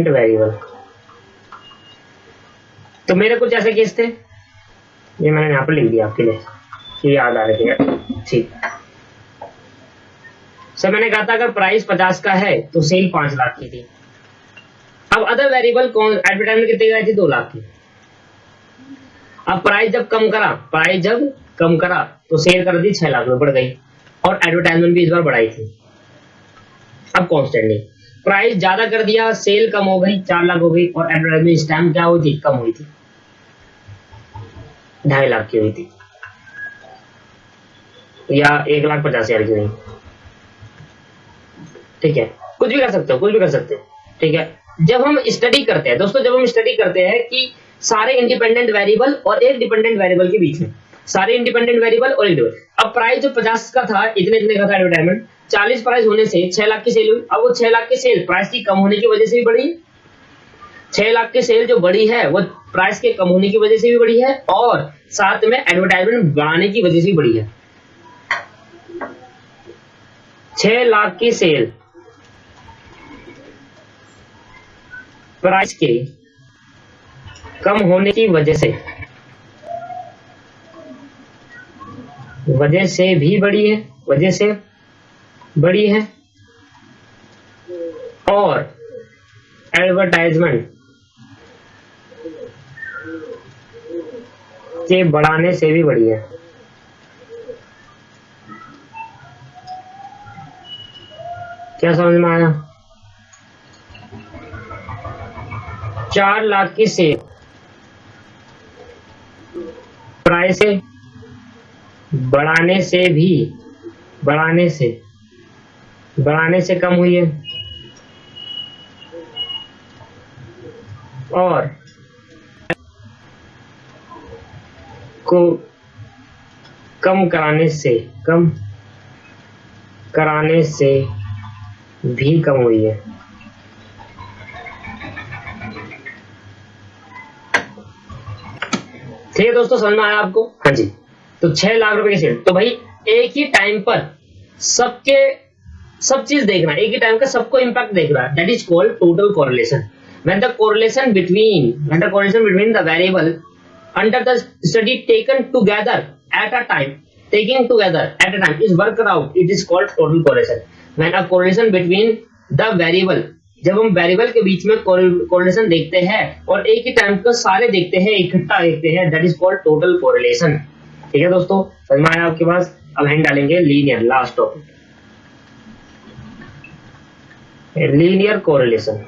वेरिएबल। तो मेरे कुछ ऐसे केस थे, ये मैंने यहाँ पर लिख दिया आपके लिए, ये याद आ रही है। ठीक, सर मैंने कहा था अगर प्राइस 50 का है तो सेल 5 लाख की थी। अब अदर वेरिएबल कौन? एडवर्टाइजमेंट कितने की आई थी? 2 लाख की। अब प्राइस जब कम करा तो सेल कर दी 6 लाख में बढ़ गई, और एडवर्टाइजमेंट भी इस बार बढ़ाई थी। अब कांस्टेंट नहीं, प्राइस ज्यादा कर दिया, सेल कम हो गई, 4 लाख हो गई, और एडवर्टाइजमेंट इस टाइम क्या हुई थी, कम हुई थी, 2.5 लाख की हुई थी, या 1,50,000 की हुई। ठीक है, कुछ भी कर सकते हो। ठीक है, जब हम स्टडी करते हैं दोस्तों, कि सारे इंडिपेंडेंट वेरिएबल और एक डिपेंडेंट वेरिएबल के बीच में, अब प्राइस जो 50 का था, इतने का था एडवर्टाइजमेंट, 40 प्राइस होने से 6 लाख की सेल हुई। अब वो 6 लाख की सेल प्राइस की कम होने की वजह से भी बढ़ी, 6 लाख की सेल जो बढ़ी है वो प्राइस के कम होने की वजह से भी बढ़ी है, और साथ में एडवर्टाइजमेंट बढ़ाने की वजह से भी बढ़ी है। 6 लाख की सेल प्राइस के कम होने की वजह से भी बढ़ी है, और एडवर्टाइजमेंट के बढ़ाने से भी बढ़ी है। क्या समझ में आया? 4 लाख की सेल प्राइस से बढ़ाने से कम हुई है, और को कम कराने से भी कम हुई है। ठीक है दोस्तों, समझ में आया आपको? हाँ जी। तो 6 लाख रुपए की सेल, तो भाई एक ही टाइम पर सब चीज देखना, एक ही टाइम का सबको इंपैक्ट देखना, that is called total correlation. when the correlation between the variable under the study taken together at a time is worked out, it is called total correlation. when a correlation between the variable, जब हम वेरिएबल के बीच में कोरिलेशन देखते हैं और एक ही टाइम पर सारे देखते हैं, इकट्ठा देखते हैं, that is called total correlation. ठीक है दोस्तों, समझ में आया आपके पास? अब हम डालेंगे linear, last topic, linear correlation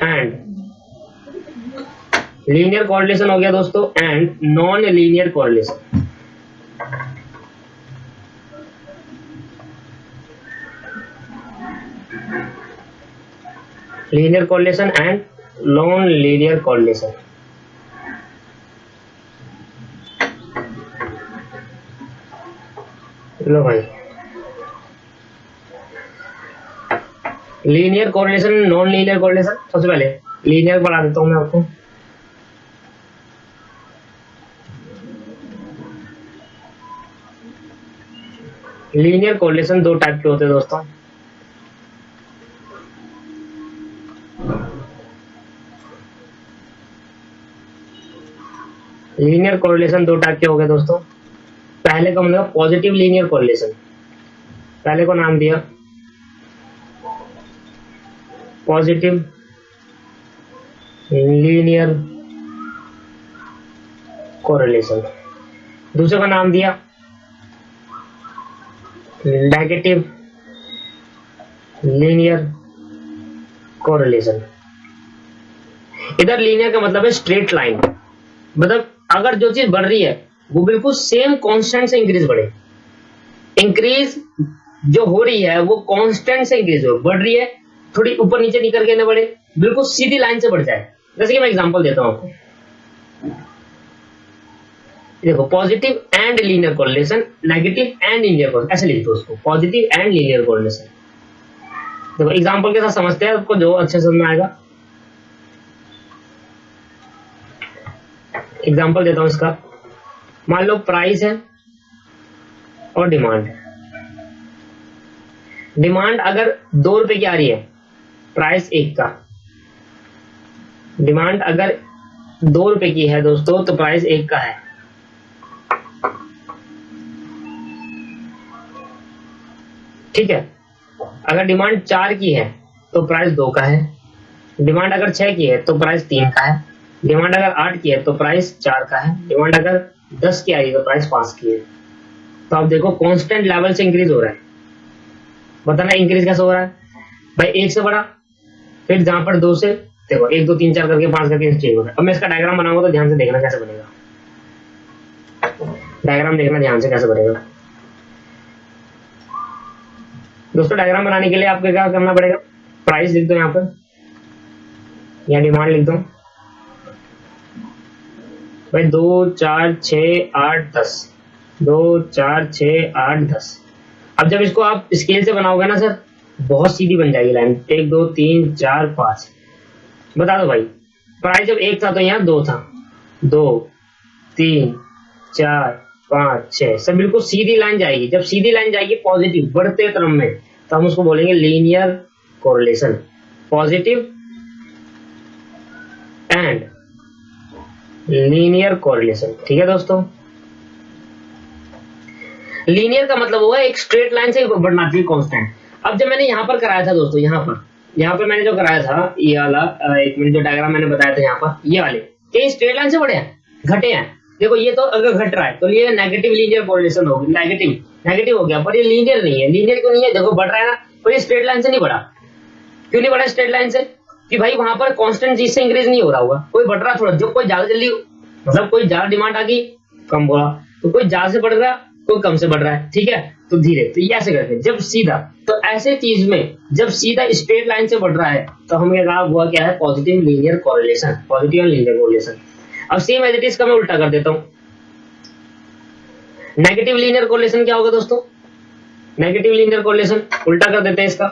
and linear correlation हो गया दोस्तों, and non linear correlation. Linear correlation and non linear correlation. लो भाई, linear correlation, non linear correlation. सबसे पहले लीनियर बढ़ा देता हूं मैं आपको। लीनियर कोरिलेशन 2 टाइप के होते हैं दोस्तों। लीनियर कोरिलेशन 2 टाइप के हो गए दोस्तों। पहले को हमने पॉजिटिव लीनियर कोरिलेशन, पहले को नाम दिया पॉजिटिव लीनियर कोरिलेशन, दूसरे का नाम दिया नेगेटिव लीनियर कोरिलेशन। इधर लीनियर का मतलब है स्ट्रेट लाइन, मतलब अगर जो चीज बढ़ रही है वो बिल्कुल सेम कांस्टेंट से इंक्रीज बढ़े, इंक्रीज जो हो रही है वो कांस्टेंट से इंक्रीज हो, बढ़ रही है थोड़ी ऊपर नीचे निकल के ना बढ़े, बिल्कुल सीधी लाइन से बढ़ जाए। जैसे कि मैं एग्जांपल देता हूं आपको, देखो positive and linear correlation, negative and linear correlation, ऐसे लिख दो उसको, पॉजिटिव एंड लीनियर कोरिलेशन। देखो एग्जांपल के साथ समझते हैं, आपको जो अच्छे समझ में आएगा। एग्जांपल देता हूं इसका, मान लो प्राइस है और डिमांड है। डिमांड अगर 2 रुपए की आ रही है, प्राइस 1 का, डिमांड अगर 2 रुपए की है दोस्तों तो प्राइस 1 का है। ठीक है, अगर डिमांड 4 की है तो प्राइस 2 का है। डिमांड अगर 6 की है तो प्राइस 3 का है, डिमांड अगर 8 की है तो प्राइस 4 का है, डिमांड अगर 10 की आई तो प्राइस 5 की है। तो आप देखो कांस्टेंट लेवल से इंक्रीज हो रहा है। बताना इंक्रीज कैसे हो रहा है भाई? 1 से बढ़ा, फिर जहां पर 2 से, देखो 1 2 3 4 करके 5 करके चेंज हो रहा है। अब मैं इसका डायग्राम बनाऊंगा तो ध्यान से देखना कैसे बनेगा। डायग्राम देखना ध्यान से कैसे बनेगा दोस्तों। डायग्राम बनाने के लिए आपको क्या करना पड़ेगा? प्राइस लिख दो यहाँ पर, या डिमांड लिख दो भाई। 2 4 6 8 10, 2 4 6 8 10। अब जब इसको आप स्केल से बनाओगे ना सर, बहुत सीधी बन जाएगी लाइन। 1 2 3 4 5। बता दो भाई, प्राइस जब 1 था तो यहाँ 2 था, 2 3 4 5 6, सब बिल्कुल सीधी लाइन जाएगी। जब सीधी लाइन जाएगी पॉजिटिव बढ़ते क्रम में, तो हम उसको बोलेंगे linear correlation. Positive and linear correlation, ठीक है दोस्तों। लीनियर का मतलब होगा एक स्ट्रेट लाइन से बढ़ना चाहिए कांस्टेंट। अब जब मैंने यहाँ पर कराया था दोस्तों, यहाँ पर मैंने जो कराया था ये वाला, एक मिनट, जो डायग्राम मैंने बताया था यहाँ पर, ये वाले क्या स्ट्रेट लाइन से बढ़े हैं, घटे हैं? देखो ये तो अगर घट रहा है तो ये नेगेटिव लीनियर कोरिलेशन होगी, नेगेटिव हो गया, पर ये लीनियर नहीं है। लीनियर क्यों नहीं है? देखो बढ़ रहा है ना, पर ये स्ट्रेट लाइन से नहीं बढ़ा। क्यों नहीं बढ़ा स्ट्रेट लाइन से? कि भाई वहां पर कांस्टेंट चीज से इंक्रीज नहीं हो रहा होगा, कोई बढ़ रहा थोड़ा, जो कोई ज्यादा जल्दी, मतलब कोई ज्यादा डिमांड आ गई कम बोला, तो कोई ज्यादा से बढ़ रहा, कोई कम से बढ़ रहा है, ठीक है, तो धीरे। तो ये ऐसे करके जब सीधा, तो ऐसे चीज में जब सीधा स्ट्रेट लाइन से बढ़ रहा है तो हमें कहा हुआ क्या है? Positive linear correlation, positive linear correlation. अब सेम एज इट इज का मैं उल्टा कर देता हूं। नेगेटिव लीनियर कोरिलेशन क्या होगा दोस्तों? नेगेटिव लीनियर कोरिलेशन उल्टा कर देते हैं इसका।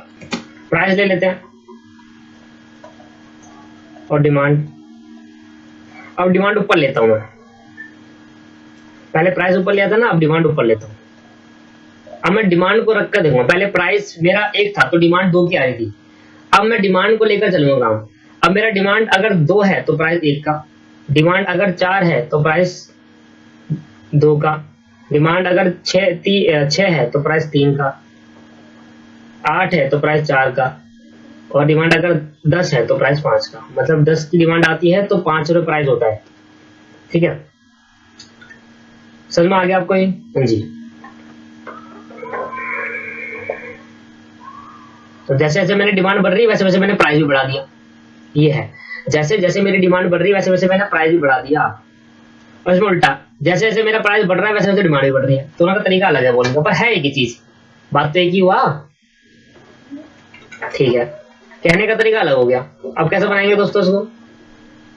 प्राइस ले लेते हैं और डिमांड। अब डिमांड ऊपर लेता हूं मैं, पहले प्राइस ऊपर लिया था ना, अब डिमांड ऊपर लेता हूं। अब मैं डिमांड को रखकर देखूंगा, पहले प्राइस मेरा 1 था तो डिमांड 2 की आ रही थी। अब मैं डिमांड को लेकर चलूंगा। अब मेरा डिमांड अगर 2 है तो प्राइस 1 का, डिमांड अगर 4 है तो प्राइस 2 का, डिमांड अगर 6 है तो प्राइस 3 का, 8 है तो प्राइस 4 का, और डिमांड अगर 10 है तो प्राइस 5 का। मतलब 10 की डिमांड आती है तो 5 रुपए प्राइस होता है, ठीक है। समझ में आ गया आपको ये? हाँ जी। तो जैसे जैसे मैंने डिमांड बढ़ रही है वैसे वैसे मैंने प्राइस भी बढ़ा दिया। ये है, जैसे जैसे मेरी डिमांड बढ़ रही है वैसे वैसे मैंने प्राइस भी बढ़ा दिया। और इसमें उल्टा, जैसे जैसे मेरा प्राइस बढ़ रहा है वैसे वैसे डिमांड भी बढ़ रही है। दोनों का तरीका अलग है बोलने का, पर है एक ही चीज, बात तो एक ही हुआ, ठीक है। कहने का तरीका अलग हो गया। अब कैसे बनाएंगे दोस्तों इसको?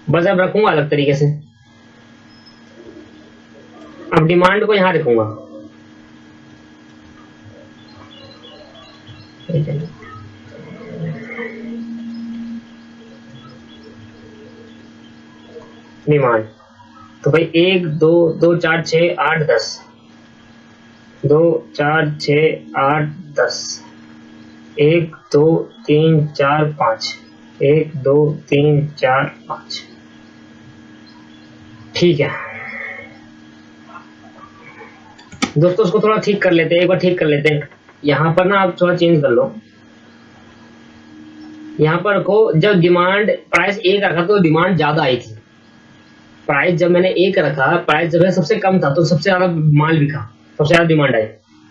बस अब रखूंगा अलग तरीके से। अब डिमांड को यहां रखूंगा, डिमांड तो भाई 1 2 2 4 6 8 10, 2 4 6 8 10, 1 2 3 4 5, 1 2 3 4 5, ठीक है दोस्तों। उसको थोड़ा ठीक कर लेते हैं, एक बार ठीक कर लेते हैं। यहां पर ना आप थोड़ा चेंज कर लो, यहां पर रखो। जब डिमांड प्राइस 1 रखा तो डिमांड ज्यादा आई थी। प्राइस जब मैंने 1 रखा, प्राइस जब सबसे कम था तो सबसे ज्यादा माल बिका, सबसे ज्यादा डिमांड आई।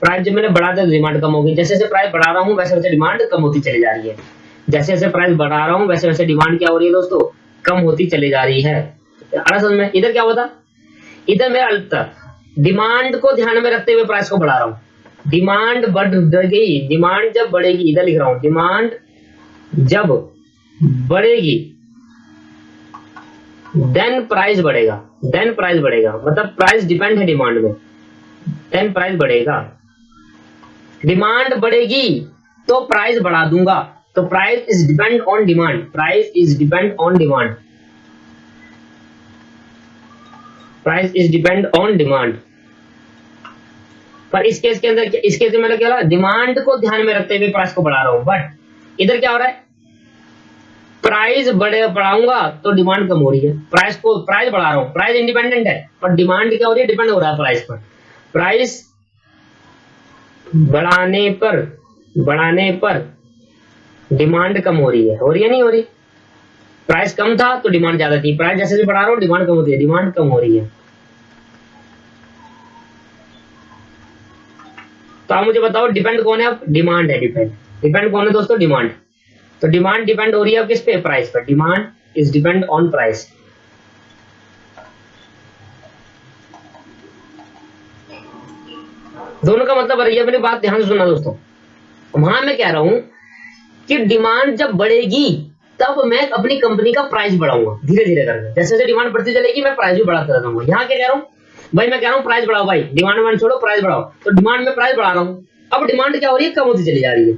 प्राइस जब मैंने बढ़ा दिया तो डिमांड कम होगी। जैसे जैसे प्राइस बढ़ा रहा हूँ वैसे वैसे डिमांड कम होती चली जा रही है। जैसे जैसे प्राइस बढ़ा रहा हूँ वैसे वैसे डिमांड क्या हो रही है दोस्तों? कम होती चली जा रही है। समझ में? इधर क्या होता, इधर मेरा तक डिमांड को ध्यान में रखते हुए प्राइस को बढ़ा रहा हूँ। डिमांड बढ़ गई, डिमांड जब बढ़ेगी, इधर लिख रहा हूँ, डिमांड जब बढ़ेगी देन प्राइस बढ़ेगा, देन प्राइस बढ़ेगा। मतलब प्राइस डिपेंड है डिमांड में, देन प्राइस बढ़ेगा। डिमांड बढ़ेगी तो प्राइस बढ़ा दूंगा। तो price is depend on demand, price is depend on demand, price is depend on demand. पर इस केस के अंदर, इस केस में मतलब क्या हो रहा है? डिमांड को ध्यान में रखते हुए प्राइस को बढ़ा रहा हूं। बट इधर क्या हो रहा है? प्राइस बढ़ाऊंगा तो डिमांड कम हो रही है। प्राइस बढ़ा रहा हूं, प्राइस इंडिपेंडेंट है, पर डिमांड क्या हो रही है? डिपेंड हो रहा है प्राइस पर। प्राइस बढ़ाने पर डिमांड कम हो रही है नहीं हो रही? प्राइस कम था तो डिमांड ज्यादा थी, प्राइस जैसे बढ़ा रहा हूँ डिमांड कम होती है, डिमांड कम हो रही है। तो आप मुझे बताओ डिपेंड कौन है अब? डिमांड है। डिपेंड कौन है दोस्तों? डिमांड। तो डिमांड डिपेंड हो रही है अब किस पे? प्राइस पर। Demand is depend on price. दोनों का मतलब है, अपनी बात ध्यान से सुनना दोस्तों। वहां मैं कह रहा हूं कि डिमांड जब बढ़ेगी तब मैं अपनी कंपनी का प्राइस बढ़ाऊंगा धीरे धीरे करके, जैसे जैसे डिमांड बढ़ती चलेगी मैं प्राइस भी बढ़ाता रहूंगा। यहाँ क्या कह रहा हूँ भाई? मैं कह रहा हूँ प्राइस बढ़ाओ भाई, डिमांड छोड़ो प्राइस बढ़ाओ। तो डिमांड में प्राइस बढ़ा रहा हूँ, अब डिमांड क्या हो रही है? कम होती चली जा रही है।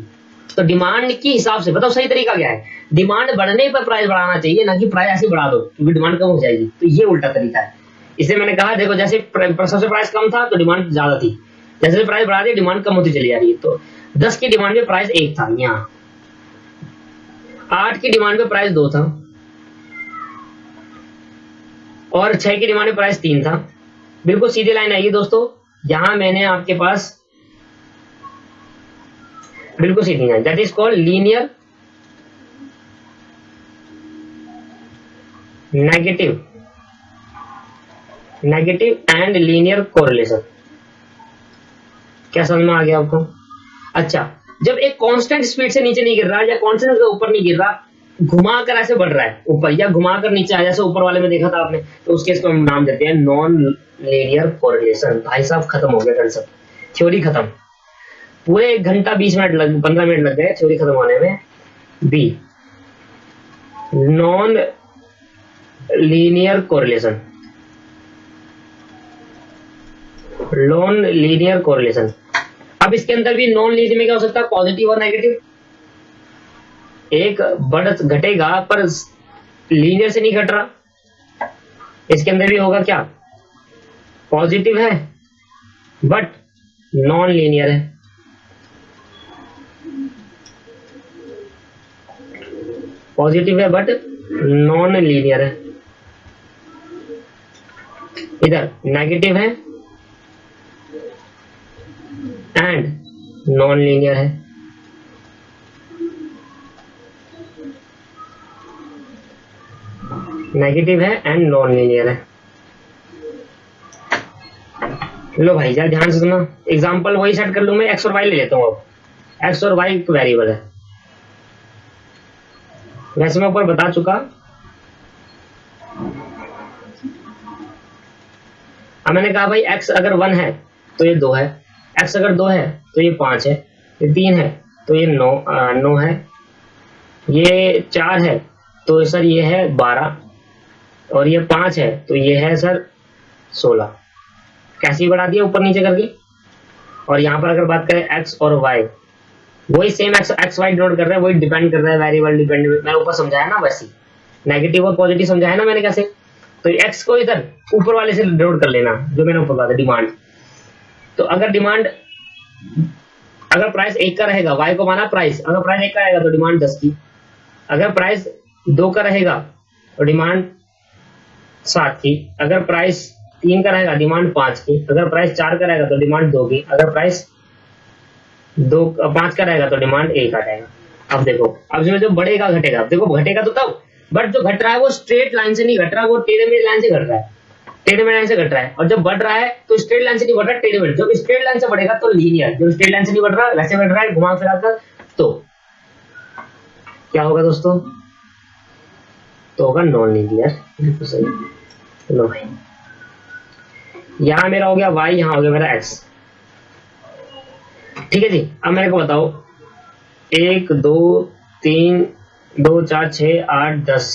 तो डिमांड के हिसाब से बताओ सही तरीका क्या है? डिमांड बढ़ने पर प्राइस बढ़ाना चाहिए, ना कि प्राइस ऐसे बढ़ा दो क्योंकि डिमांड कम हो जाएगी। तो ये उल्टा तरीका है। इसलिए मैंने कहा देखो, जैसे सबसे प्राइस कम था तो डिमांड ज्यादा थी, जैसे प्राइस बढ़ा दी डिमांड कम होती चली जा रही है। तो 10 की डिमांड में प्राइस 1 था, यहाँ 8 की डिमांड में प्राइस 2 था, और 6 की डिमांड में प्राइस 3 था। बिल्कुल सीधी लाइन आई है दोस्तों। यहां मैंने आपके पास बिल्कुल सीधी line, that is called linear negative and linear correlation. क्या समझ में आ गया आपको? अच्छा, जब एक कांस्टेंट स्पीड से नीचे नहीं गिर रहा या कांस्टेंट से ऊपर नहीं गिर रहा, घुमाकर ऐसे बढ़ रहा है ऊपर या घुमाकर नीचे आ, जैसे ऊपर वाले में देखा था आपने, तो उसके इसको हम नाम देते हैं नॉन लीनियर कोरिलेशन। भाई साहब खत्म हो गया कंसेप्ट, थ्योरी खत्म। पूरे 1 घंटा 20 मिनट लग 15 मिनट लग गए थ्योरी खत्म होने में। B, non linear correlation. Non linear correlation. अब इसके अंदर भी नॉन लीनियर में क्या हो सकता है? पॉजिटिव और नेगेटिव। एक बढ़ घटेगा पर लीनियर से नहीं घट रहा। इसके अंदर भी होगा क्या? पॉजिटिव है बट नॉन लीनियर है। पॉजिटिव है बट नॉन लीनियर है। इधर नेगेटिव है एंड नॉन लीनियर है। नेगेटिव है एंड नॉन लीनियर है। लो भाई यार ध्यान से सुनो, एग्जांपल वही सेट कर लूं मैं, एक्स और वाई ले लेता हूं। अब एक्स और वाई एक वेरिएबल है, वैसे मैं ऊपर बता चुका। अब मैंने कहा भाई एक्स अगर 1 है तो ये 2 है, एक्स अगर 2 है तो ये 5 है, ये 3 है तो ये 9 है, ये 4 है तो सर ये है 12, और ये 5 है तो ये है सर 16। कैसे बढ़ा दिया ऊपर नीचे करके। और यहाँ पर अगर बात करें एक्स और वाई, वही सेम एक्स वाई डिनोट कर रहा है, वही डिपेंड कर रहा है, वेरिएबल डिपेंडेंट। मैं ऊपर समझाया ना वैसे, नेगेटिव और पॉजिटिव समझाया ना मैंने कैसे। तो एक्स को इधर ऊपर वाले से डिनोट कर लेना, जो मैंने ऊपर बताया डिमांड। तो अगर डिमांड, अगर प्राइस 1 का रहेगा, वाई को माना प्राइस, अगर प्राइस 1 का रहेगा तो डिमांड 10 की, अगर प्राइस 2 का रहेगा तो डिमांड 7 की, अगर प्राइस 3 का रहेगा डिमांड 5 की, अगर प्राइस 4 का रहेगा तो डिमांड 2 की, अगर प्राइस 5 का रहेगा तो डिमांड 1 आ जाएगा। अब देखो, अब इसमें जो बढ़ेगा घटेगा, देखो घटेगा तो तब, बट जो घट रहा है वो स्ट्रेट लाइन से नहीं घट रहा, वो टेढ़े मेढ़े लाइन से घट रहा है, टेढ़े मेढ़े लाइन से घट रहा है। और जब बढ़ रहा है तो स्ट्रेट लाइन से नहीं बढ़ रहा, टेढ़े मेढ़े। जब स्ट्रेट लाइन से बढ़ेगा तो लीनियर, जब स्ट्रेट लाइन से नहीं बढ़ रहा वैसे बढ़ रहा है घुमा फिरा कर, तो क्या होगा दोस्तों? तो होगा नॉन लीनियर। बिल्कुल सही। लो भाई, यहां मेरा हो गया y, यहां हो गया मेरा x। ठीक है जी। अब मेरे को बताओ 1 2 3 2 4 6 8 10,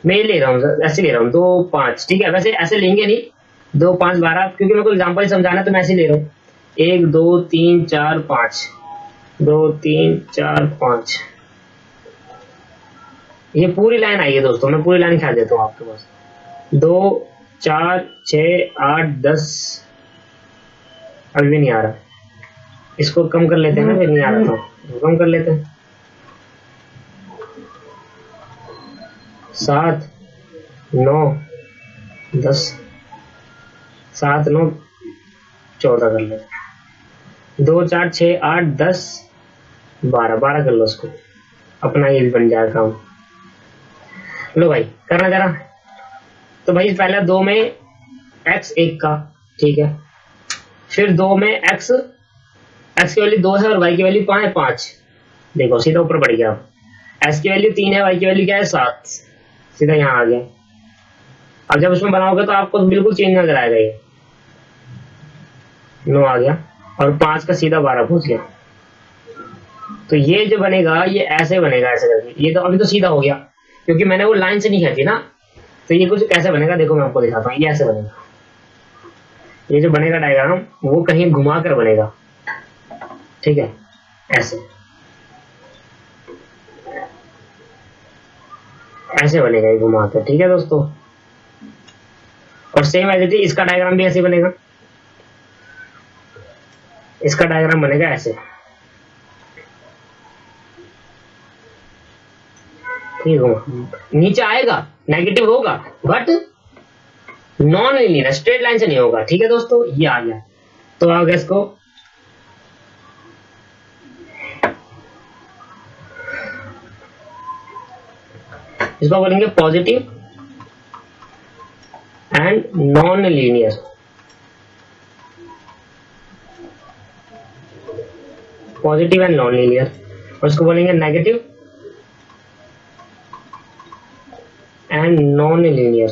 मैं ये ले रहा हूँ सर, ऐसे ले रहा हूँ 2 5। ठीक है, वैसे ऐसे लेंगे नहीं 2 5 12, क्योंकि मेरे को एग्जांपल समझाना तो मैं ऐसे ले रहा हूँ 1 2 3 4 5, 2 3 4 5। ये पूरी लाइन आई है दोस्तों, मैं पूरी लाइन खा देता हूँ आपके पास। 2 4 6 8 10, अभी भी नहीं आ रहा, इसको कम कर लेते हैं ना, फिर नहीं आ रहा था, कम कर लेते हैं। 7 9 10, 7 9 14 कर लेते। 2 4 6 8 10 12 12 कर लो उसको, अपना ये बन जाएगा काम। लो भाई करना जरा। तो भाई पहला 2 में x 1 का, ठीक है, फिर 2 में x की वैल्यू 2 है और y की वैल्यू 5, देखो सीधा ऊपर बढ़ गया। s की वैल्यू 3 है, y की वैल्यू क्या है 7, सीधा यहाँ आ गया। अब जब उसमें बनाओगे तो आपको बिल्कुल चेंज नजर आएगा, ये 9 आ गया और 5 का सीधा 12 पहुंच गया। तो ये जो बनेगा ये ऐसे बनेगा, ऐसे करके। ये तो अभी तो सीधा हो गया क्योंकि मैंने वो लाइन से नहीं खींची ना। तो ये कुछ कैसे बनेगा, देखो मैं आपको दिखाता हूँ। ये ऐसे बनेगा, ये जो बनेगा डायग्राम वो कहीं घुमा कर बनेगा, ठीक है, ऐसे ऐसे बनेगा ये घुमा कर, ठीक है दोस्तों। और सेम ऐसे थी, इसका डायग्राम भी ऐसे बनेगा, इसका डायग्राम बनेगा ऐसे, ठीक है। नीचे आएगा, नेगेटिव होगा, but non linear, straight line से नहीं होगा, ठीक है दोस्तों। ये आ गया, तो आ गया इसको बोलेंगे positive and non linear. Positive and non linear, और इसको बोलेंगे नेगेटिव एंड नॉन लीनियर।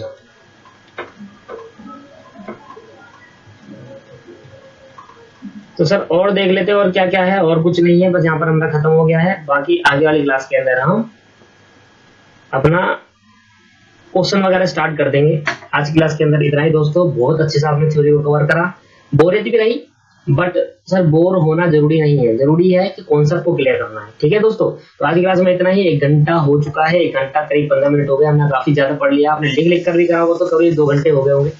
तो सर और देख लेते हैं और क्या क्या है। और कुछ नहीं है, बस यहाँ पर हमारा खत्म हो गया है। बाकी आगे वाली क्लास के अंदर हम अपना क्वेश्चन वगैरह स्टार्ट कर देंगे। आज की क्लास के अंदर इतना ही दोस्तों। बहुत अच्छे से आपने थ्योरी को कवर करा, बोरियत भी रही, बट सर बोर होना जरूरी नहीं है, जरूरी है कि कॉन्सेप्ट को क्लियर करना है, ठीक है दोस्तों। तो आज की क्लास में इतना ही। 1 घंटा हो चुका है, 1 घंटा करीब 15 मिनट हो गया, हमने काफी ज्यादा पढ़ लिया। आपने लिख कर भी करा होगा तो करीब 2 घंटे हो गए होंगे।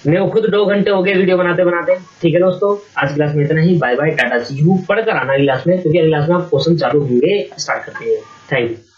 मैं खुद 2 घंटे हो गए वीडियो बनाते बनाते, ठीक है दोस्तों। आज की क्लास में इतना ही। Bye bye, tata, see you. पढ़कर आना अगली क्लास में, क्योंकि अगली क्लास में आप क्वेश्चन चालू होंगे, स्टार्ट करते हैं। Thank you.